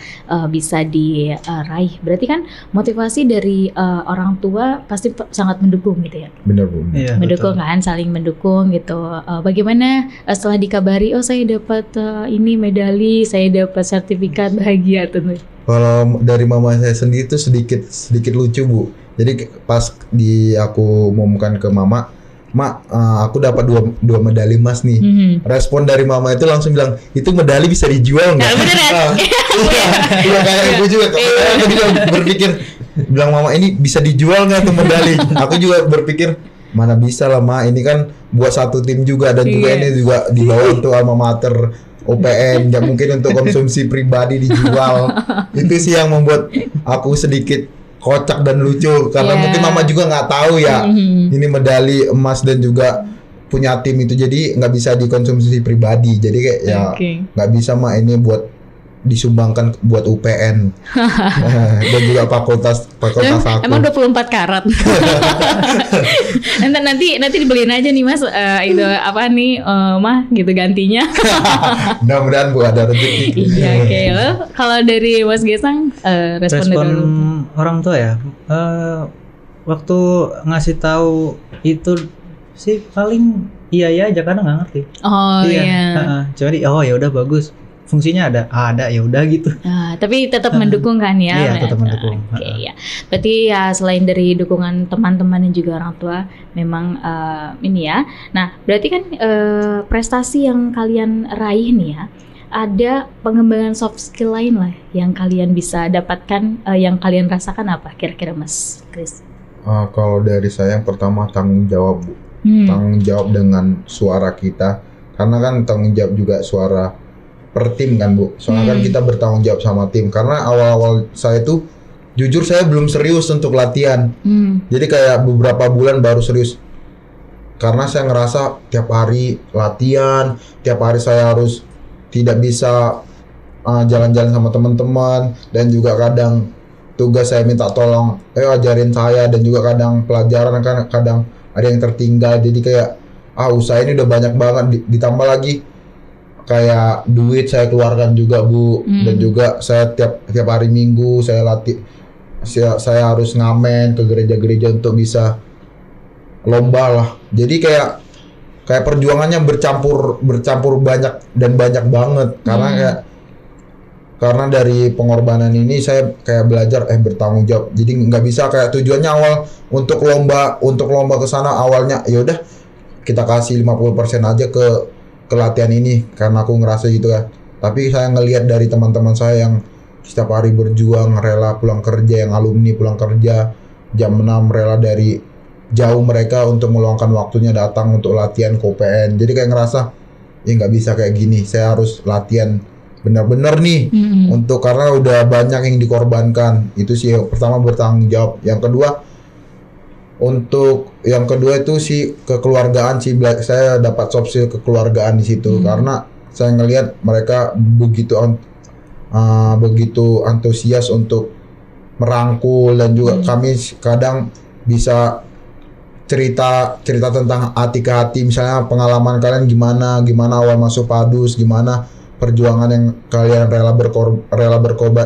Speaker 1: bisa diraih. Berarti kan motivasi dari orang tua pasti sangat mendukung gitu ya.
Speaker 2: Benar Bu.
Speaker 1: Iya, mendukung betul. Kan saling mendukung gitu. Bagaimana setelah dikabari, oh saya dapat ini medali, saya dapat sertifikat, bahagia tentu.
Speaker 2: Kalau dari mama saya sendiri tuh sedikit lucu Bu. Jadi pas aku umumkan ke mama, Mak, aku dapat dua medali emas nih. Respon dari mama itu langsung bilang, itu medali bisa dijual nggak? Iya kayak ibu juga. Aku juga berpikir, bilang mama ini bisa dijual nggak tuh medali? Aku juga berpikir, mana bisa lah Ma, ini kan buat satu tim juga, dan juga ini juga dibawa untuk alma mater OPN, nggak mungkin untuk konsumsi pribadi dijual. Itu sih yang membuat aku sedikit kocak dan lucu, karena mungkin mama juga nggak tahu ya ini medali emas dan juga punya tim itu, jadi nggak bisa dikonsumsi pribadi, jadi kayak ya nggak bisa Ma, ini buat disumbangkan buat UPN dan juga fakultas aku.
Speaker 1: Emang 24 karat. nanti dibeliin aja nih Mas, itu apa nih Mah gitu gantinya.
Speaker 2: Mudah-mudahan Bu ada rezeki.
Speaker 1: Iya, oke. Kalau dari Mas Gesang, respon
Speaker 3: orang tua ya, waktu ngasih tahu itu sih paling iya aja karena nggak ngerti. Cuma ya udah bagus, fungsinya ada ya udah gitu.
Speaker 1: Tapi tetap mendukung kan ya?
Speaker 3: Iya, tetap mendukung.
Speaker 1: Ya. Berarti ya selain dari dukungan teman-teman dan juga orang tua, memang ini ya. Nah, berarti kan prestasi yang kalian raih nih ya, ada pengembangan soft skill lain lah yang kalian bisa dapatkan, yang kalian rasakan apa kira-kira Mas Chris?
Speaker 2: Kalau dari saya yang pertama tanggung jawab Bu. Tanggung jawab dengan suara kita, karena kan tanggung jawab juga suara per tim kan Bu. Soalnya kan kita bertanggung jawab sama tim. Karena awal-awal saya tuh jujur saya belum serius untuk latihan. Jadi kayak beberapa bulan baru serius. Karena saya ngerasa tiap hari latihan, tiap hari saya harus tidak bisa jalan-jalan sama teman-teman, dan juga kadang tugas saya minta tolong, ajarin saya, dan juga kadang pelajaran kan kadang ada yang tertinggal. Jadi kayak usaha ini udah banyak banget, ditambah lagi kayak duit saya keluarkan juga Bu, dan juga saya tiap hari Minggu saya saya harus ngamen ke gereja-gereja untuk bisa lomba lah. Jadi kayak perjuangannya bercampur banyak dan banyak banget karena dari pengorbanan ini saya kayak belajar bertanggung jawab. Jadi nggak bisa kayak tujuannya awal untuk lomba ke sana awalnya ya udah kita kasih 50% aja ke latihan ini karena aku ngerasa gitu ya. Tapi saya ngelihat dari teman-teman saya yang setiap hari berjuang, rela pulang kerja, yang alumni pulang kerja jam 6 rela dari jauh mereka untuk meluangkan waktunya datang untuk latihan KPN. Jadi kayak ngerasa ya nggak bisa kayak gini, saya harus latihan benar-benar nih untuk karena udah banyak yang dikorbankan. Itu sih yang pertama bertanggung jawab. Yang kedua itu sih kekeluargaan sih, saya dapat soft skill kekeluargaan di situ karena saya ngelihat mereka begitu antusias untuk merangkul dan juga kami kadang bisa cerita tentang hati ke hati, misalnya pengalaman kalian gimana awal masuk Padus, gimana perjuangan yang kalian rela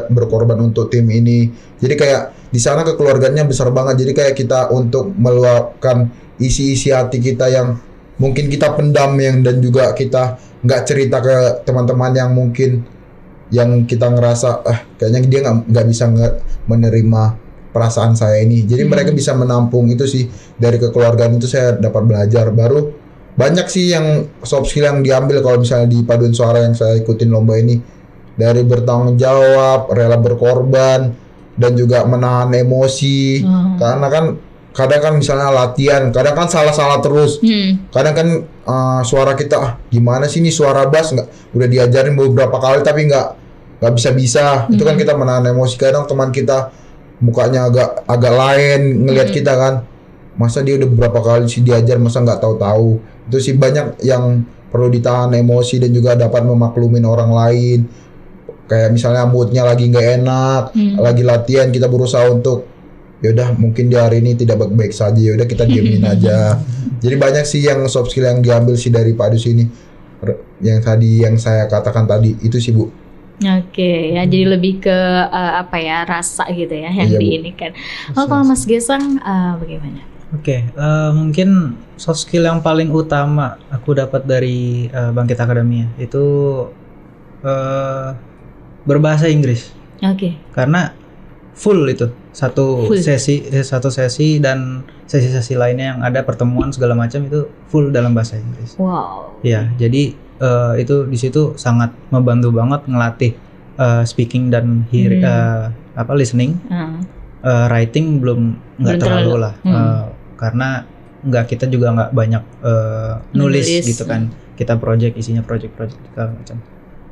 Speaker 2: berkorban untuk tim ini. Jadi kayak di sana kekeluarganya besar banget. Jadi kayak kita untuk meluapkan isi hati kita yang mungkin kita pendam dan juga kita nggak cerita ke teman-teman yang mungkin yang kita ngerasa kayaknya dia nggak bisa menerima perasaan saya ini. Jadi mereka bisa menampung. Itu sih dari kekeluargaan itu saya dapat belajar. Baru banyak sih yang soft skill yang diambil kalau misalnya di paduan suara yang saya ikutin lomba ini, dari bertanggung jawab, rela berkorban, dan juga menahan emosi. Karena kan kadang kan misalnya latihan, kadang kan salah terus. Kadang kan suara kita gimana sih nih suara bass, nggak udah diajarin beberapa kali tapi nggak bisa. Itu kan kita menahan emosi. Kadang teman kita mukanya agak lain ngelihat kita kan, masa dia udah beberapa kali sih diajar masa nggak tahu. Itu sih banyak yang perlu ditahan emosi dan juga dapat memaklumin orang lain. Kayak misalnya moodnya lagi nggak enak, lagi latihan kita berusaha untuk yaudah mungkin di hari ini tidak baik-baik saja, yaudah kita diemin aja. Jadi banyak sih yang soft skill yang diambil sih dari Padus ini. Yang saya katakan tadi itu sih Bu.
Speaker 1: Oke, ya jadi lebih ke rasa gitu ya yang diinikan. Kalau Mas Gesang bagaimana?
Speaker 3: Oke, mungkin soft skill yang paling utama aku dapat dari Bangkit Akademia itu berbahasa Inggris. Oke. Karena full itu satu sesi dan sesi-sesi lainnya yang ada pertemuan segala macam itu full dalam bahasa Inggris. Wow. Ya, jadi itu di situ sangat membantu banget ngelatih speaking dan listening. Writing nggak terlalu lah. Karena kita juga nggak banyak nulis gitu kan. Kita isinya project segala macam.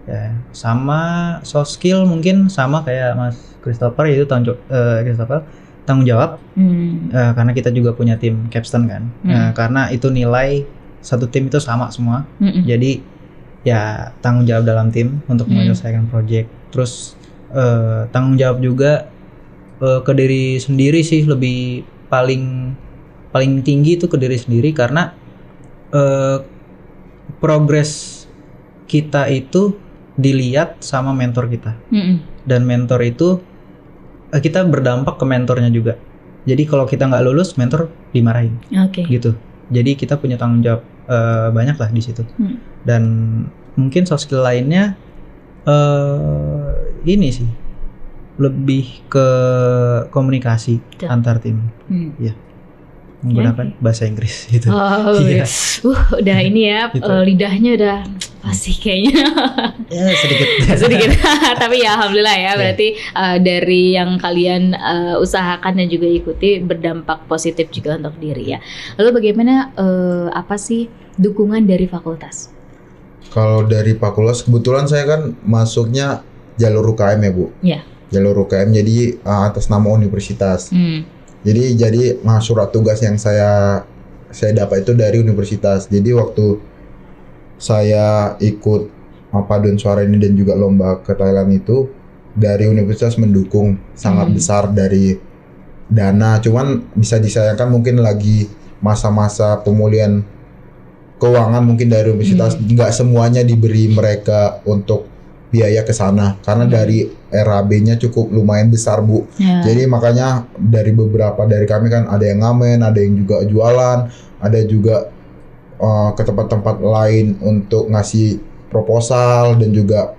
Speaker 3: Ya, sama soft skill mungkin sama kayak Mas Christopher, yaitu tanggung jawab. Karena kita juga punya tim capstone kan. Karena itu nilai satu tim itu sama semua. Jadi ya tanggung jawab dalam tim untuk menyelesaikan project. Terus tanggung jawab juga ke diri sendiri sih, lebih paling tinggi itu ke diri sendiri karena progres kita itu dilihat sama mentor kita. Dan mentor itu kita berdampak ke mentornya juga. Jadi kalau kita nggak lulus, mentor dimarahin. Gitu. Jadi kita punya tanggung jawab banyak lah di situ. Dan mungkin soft skill lainnya ini sih lebih ke komunikasi antar tim. Ya. Menggunakan bahasa Inggris gitu.
Speaker 1: Udah ini ya lidahnya udah fasih kayaknya.
Speaker 3: Ya sedikit.
Speaker 1: Tapi ya alhamdulillah ya, berarti dari yang kalian usahakan dan juga ikuti berdampak positif juga untuk diri ya. Lalu bagaimana apa sih dukungan dari fakultas?
Speaker 2: Kalau dari fakultas kebetulan saya kan masuknya jalur UKM ya Bu. Iya. Jalur UKM jadi atas nama universitas. Jadi surat tugas yang saya dapat itu dari universitas. Jadi waktu saya ikut paduan suara ini dan juga lomba ke Thailand itu, dari universitas mendukung sangat besar dari dana. Cuman bisa disayangkan mungkin lagi masa-masa pemulihan keuangan mungkin dari universitas nggak semuanya diberi mereka untuk biaya ke sana karena dari RAB-nya cukup lumayan besar Bu. Jadi makanya dari beberapa dari kami kan ada yang ngamen, ada yang juga jualan, ada juga ke tempat-tempat lain untuk ngasih proposal dan juga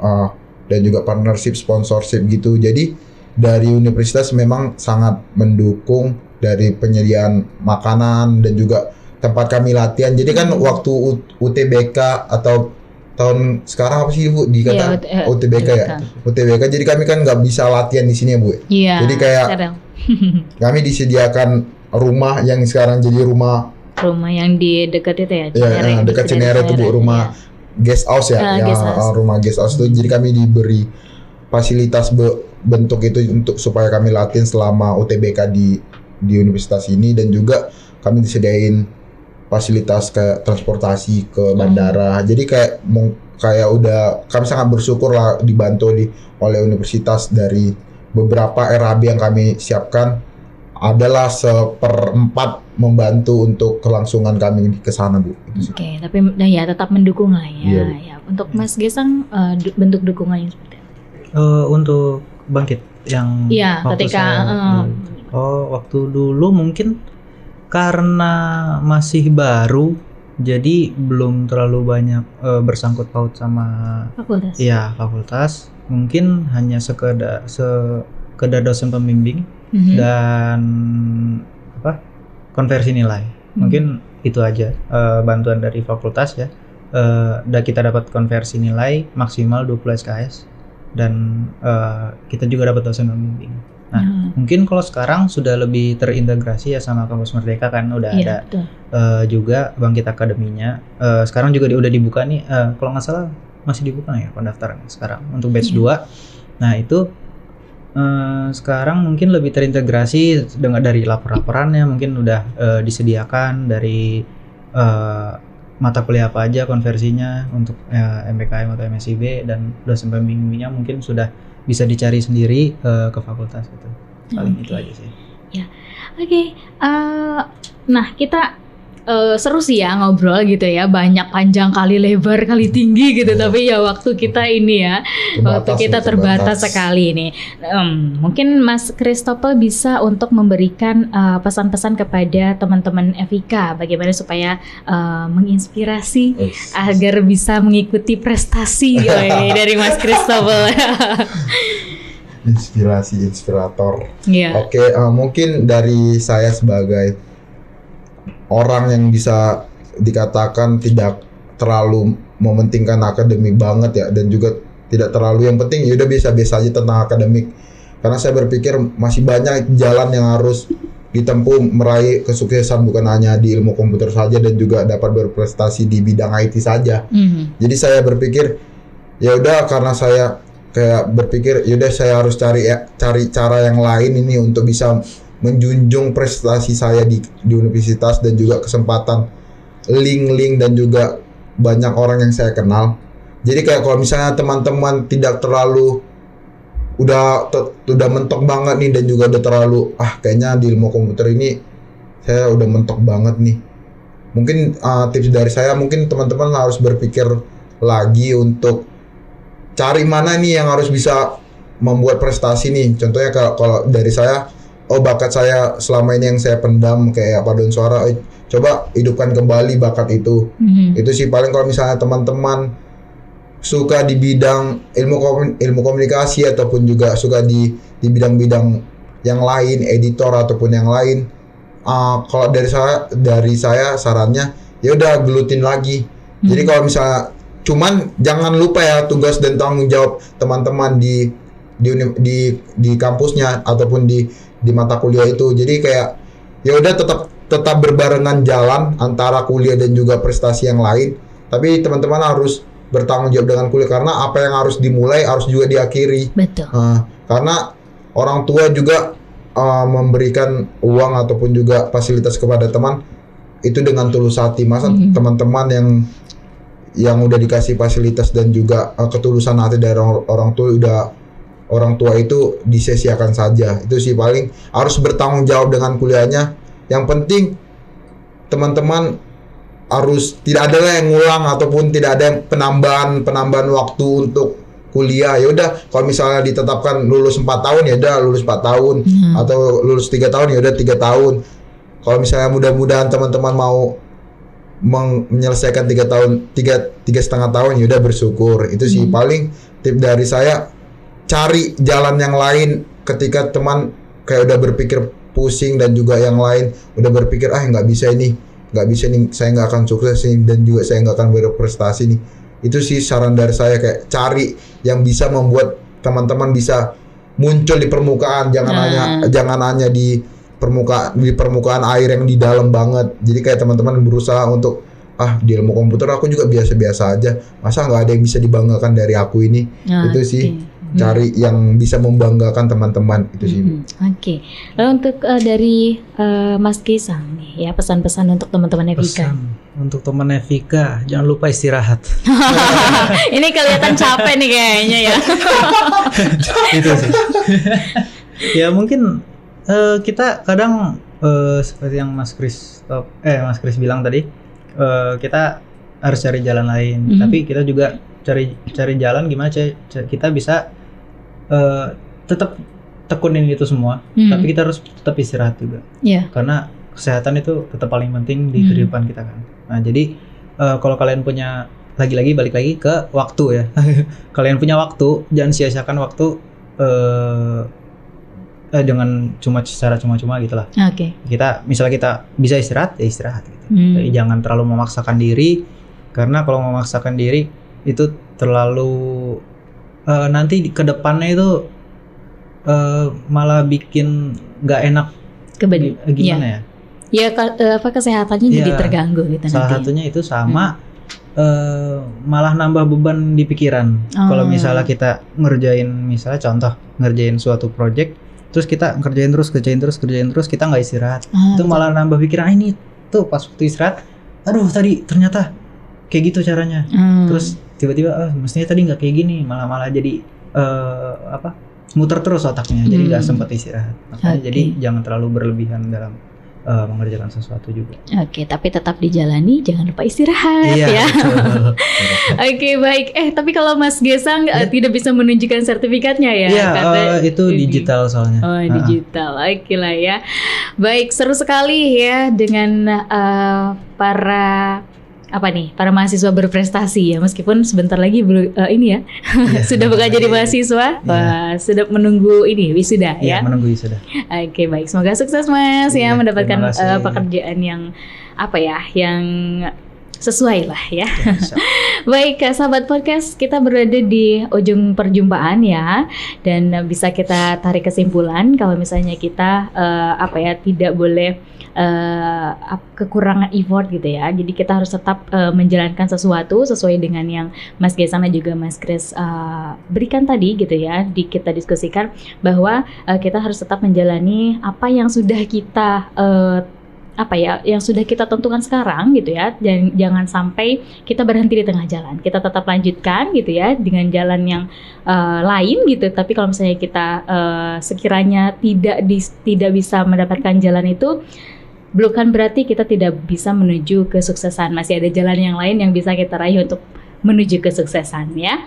Speaker 2: partnership, sponsorship gitu. Jadi dari universitas memang sangat mendukung dari penyediaan makanan dan juga tempat kami latihan. Jadi kan waktu UTBK atau tahun sekarang apa sih Bu dikata UTBK ya? UTBK. Jadi kami kan nggak bisa latihan di sini ya Bu. Jadi kayak kami disediakan rumah yang sekarang jadi rumah
Speaker 1: yang di dekat itu ya?
Speaker 2: Iya, dekat Cinere itu Bu, rumah guest house ya, rumah guest house itu. Jadi kami diberi fasilitas bentuk itu untuk supaya kami latihan selama UTBK di universitas ini, dan juga kami disediain fasilitas kayak transportasi ke bandara. Jadi kayak udah kami sangat bersyukur lah dibantu oleh universitas. Dari beberapa RAB yang kami siapkan adalah 1/4 membantu untuk kelangsungan kami ke sana Bu.
Speaker 1: Oke, tapi ya tetap mendukung lah ya. Ya. Untuk Mas Gesang bentuk dukungannya seperti apa?
Speaker 3: Untuk bangkit yang
Speaker 1: ketika
Speaker 3: waktu dulu mungkin karena masih baru, jadi belum terlalu banyak bersangkut paut sama
Speaker 1: fakultas.
Speaker 3: Iya, fakultas. Mungkin hanya sekedar dosen pembimbing dan konversi nilai. Mungkin itu aja bantuan dari fakultas ya. Kita dapat konversi nilai maksimal 20 SKS dan kita juga dapat dosen pembimbing. Nah, mungkin kalau sekarang sudah lebih terintegrasi ya sama Kampus Merdeka kan, udah ada juga Bangkit Akademinya. Sekarang juga udah dibuka nih, kalau nggak salah masih dibuka ya pendaftaran sekarang untuk batch 2. Nah itu sekarang mungkin lebih terintegrasi dari lapor-laporannya, mungkin udah disediakan dari mata kuliah apa aja konversinya untuk MBKM atau MSIB, dan dosen pembimbingnya mungkin sudah bisa dicari sendiri ke fakultas itu. Paling itu aja sih.
Speaker 1: Ya, oke. Nah kita seru sih ya ngobrol gitu ya, banyak panjang kali lebar kali tinggi gitu, tapi ya waktu kita ini ya terbatas sekali ini. Mungkin Mas Christopher bisa untuk memberikan pesan-pesan kepada teman-teman FIK bagaimana supaya menginspirasi agar bisa mengikuti prestasi dari Mas Christopher.
Speaker 2: Inspirator. Oke, mungkin dari saya sebagai orang yang bisa dikatakan tidak terlalu mementingkan akademik banget ya, dan juga tidak terlalu yang penting ya udah biasa-biasa aja tentang akademik, karena saya berpikir masih banyak jalan yang harus ditempuh meraih kesuksesan, bukan hanya di ilmu komputer saja dan juga dapat berprestasi di bidang IT saja. Jadi saya berpikir ya udah, karena saya kayak berpikir ya udah saya harus cari cara yang lain ini untuk bisa menjunjung prestasi saya di universitas, dan juga kesempatan link dan juga banyak orang yang saya kenal. Jadi kayak kalau misalnya teman-teman tidak terlalu udah mentok banget nih, dan juga udah terlalu kayaknya di ilmu komputer ini saya udah mentok banget nih, mungkin tips dari saya, mungkin teman-teman harus berpikir lagi untuk cari mana nih yang harus bisa membuat prestasi nih. Contohnya kalau dari saya, bakat saya selama ini yang saya pendam kayak paduan suara, coba hidupkan kembali bakat itu. Itu sih paling. Kalau misalnya teman-teman suka di bidang ilmu komunikasi ataupun juga suka di bidang-bidang yang lain, editor ataupun yang lain, kalau dari saya sarannya ya udah gelutin lagi. Jadi kalau misalnya cuman jangan lupa ya tugas dan tanggung jawab teman-teman di kampusnya ataupun di mata kuliah itu. Jadi kayak ya udah tetap berbarengan jalan antara kuliah dan juga prestasi yang lain, tapi teman-teman harus bertanggung jawab dengan kuliah, karena apa yang harus dimulai harus juga diakhiri.
Speaker 1: Betul.
Speaker 2: Karena orang tua juga memberikan uang ataupun juga fasilitas kepada teman itu dengan tulus hati. Masa teman-teman yang udah dikasih fasilitas dan juga ketulusan hati dari orang tua itu disia-siakan saja. Itu sih paling, harus bertanggung jawab dengan kuliahnya. Yang penting teman-teman harus tidak ada yang ngulang ataupun tidak ada yang penambahan waktu untuk kuliah, ya udah kalau misalnya ditetapkan lulus 4 tahun ya udah lulus 4 tahun atau lulus 3 tahun ya udah 3 tahun. Kalau misalnya mudah-mudahan teman-teman mau menyelesaikan 3 tahun, 3,5 tahun ya udah bersyukur. Itu sih paling tip dari saya, cari jalan yang lain ketika teman kayak udah berpikir pusing dan juga yang lain udah berpikir nggak bisa nih, saya nggak akan sukses nih dan juga saya nggak akan berprestasi nih. Itu sih saran dari saya, kayak cari yang bisa membuat teman-teman bisa muncul di permukaan, jangan hanya di permukaan air yang di dalam banget. Jadi kayak teman-teman berusaha untuk di ilmu komputer aku juga biasa-biasa aja, masa nggak ada yang bisa dibanggakan dari aku ini. Itu sih cari yang bisa membanggakan teman-teman itu sih.
Speaker 1: Oke. Lalu untuk dari Mas Gesang nih ya, pesan-pesan untuk teman-teman Evika.
Speaker 3: Pesan untuk teman Evika, jangan lupa istirahat.
Speaker 1: Ini kelihatan capek nih kayaknya ya.
Speaker 3: Itu sih. Ya mungkin kita kadang seperti yang Mas Kris bilang tadi, kita harus cari jalan lain. Tapi kita juga cari jalan gimana kita bisa tetap tekunin itu semua, tapi kita harus tetap istirahat juga. Karena kesehatan itu tetap paling penting di kehidupan kita kan. Nah jadi kalau kalian punya, lagi-lagi balik lagi ke waktu ya. Kalian punya waktu, jangan sia-siakan waktu dengan secara cuma-cuma gitulah. Misalnya kita bisa istirahat, ya istirahat gitu. Jadi jangan terlalu memaksakan diri, karena kalau memaksakan diri itu terlalu nanti ke depannya itu malah bikin nggak enak. Gimana ya?
Speaker 1: Ya kesehatannya jadi terganggu gitu.
Speaker 3: Salah satunya itu sama malah nambah beban di pikiran. Kalau misalnya kita ngerjain suatu project, terus kita kerjain terus, kita nggak istirahat, itu malah nambah pikiran. Ini tuh pas waktu istirahat, aduh tadi ternyata kayak gitu caranya. Terus tiba-tiba mestinya tadi nggak kayak gini, malah jadi muter terus otaknya, jadi nggak sempat istirahat. Makanya jadi jangan terlalu berlebihan dalam mengerjakan sesuatu juga.
Speaker 1: Tapi tetap dijalani, jangan lupa istirahat ya. Baik. Tapi kalau Mas Gesang tidak bisa menunjukkan sertifikatnya ya?
Speaker 3: Itu digital soalnya.
Speaker 1: Digital. Lah ya. Baik, seru sekali ya dengan para mahasiswa berprestasi ya, meskipun sebentar lagi sudah bukan jadi mahasiswa, sudah menunggu wisuda ya.
Speaker 3: Menunggu wisuda.
Speaker 1: Baik, semoga sukses Mas ya, mendapatkan pekerjaan yang yang sesuai lah ya. Baik, sahabat podcast, kita berada di ujung perjumpaan ya, dan bisa kita tarik kesimpulan kalau misalnya kita tidak boleh kekurangan effort gitu ya. Jadi kita harus tetap menjalankan sesuatu sesuai dengan yang Mas Gesang dan juga Mas Kris berikan tadi gitu ya. Kita diskusikan bahwa kita harus tetap menjalani apa yang sudah kita yang sudah kita tentukan sekarang gitu ya. Dan jangan sampai kita berhenti di tengah jalan. Kita tetap lanjutkan gitu ya dengan jalan yang lain gitu. Tapi kalau misalnya kita sekiranya tidak bisa mendapatkan jalan itu, bukan berarti kita tidak bisa menuju kesuksesan. Masih ada jalan yang lain yang bisa kita raih untuk menuju kesuksesan ya.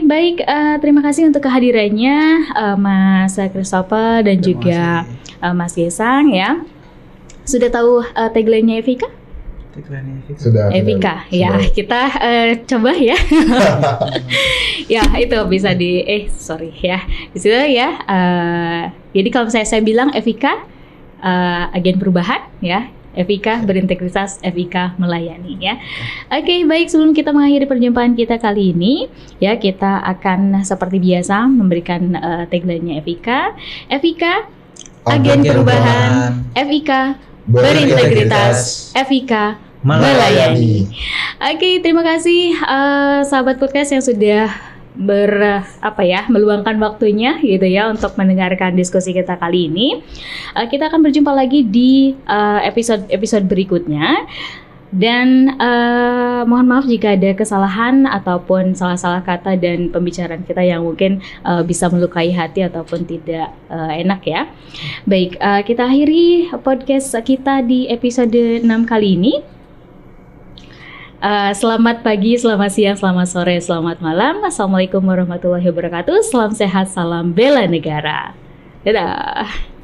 Speaker 1: Baik, terima kasih untuk kehadirannya Mas Christopher dan juga Mas Gesang ya. Sudah tahu tagline-nya Evika?
Speaker 2: Sudah.
Speaker 1: Evika ya, kita coba ya. Ya itu bisa di di situ ya. Jadi kalau saya bilang Evika agen perubahan ya, Evika berintegritas, Evika melayani ya. Baik, sebelum kita mengakhiri perjumpaan kita kali ini ya, kita akan seperti biasa memberikan tagline-nya Evika. Evika agen perubahan, Evika berintegritas, Evika melayani. Terima kasih sahabat podcast yang sudah meluangkan waktunya gitu ya untuk mendengarkan diskusi kita kali ini. Kita akan berjumpa lagi di episode berikutnya. Dan mohon maaf jika ada kesalahan ataupun salah-salah kata dan pembicaraan kita yang mungkin bisa melukai hati ataupun tidak enak ya. Baik, kita akhiri podcast kita di episode 6 kali ini. Selamat pagi, selamat siang, selamat sore, selamat malam. Assalamualaikum warahmatullahi wabarakatuh. Salam sehat, salam bela negara. Dadah.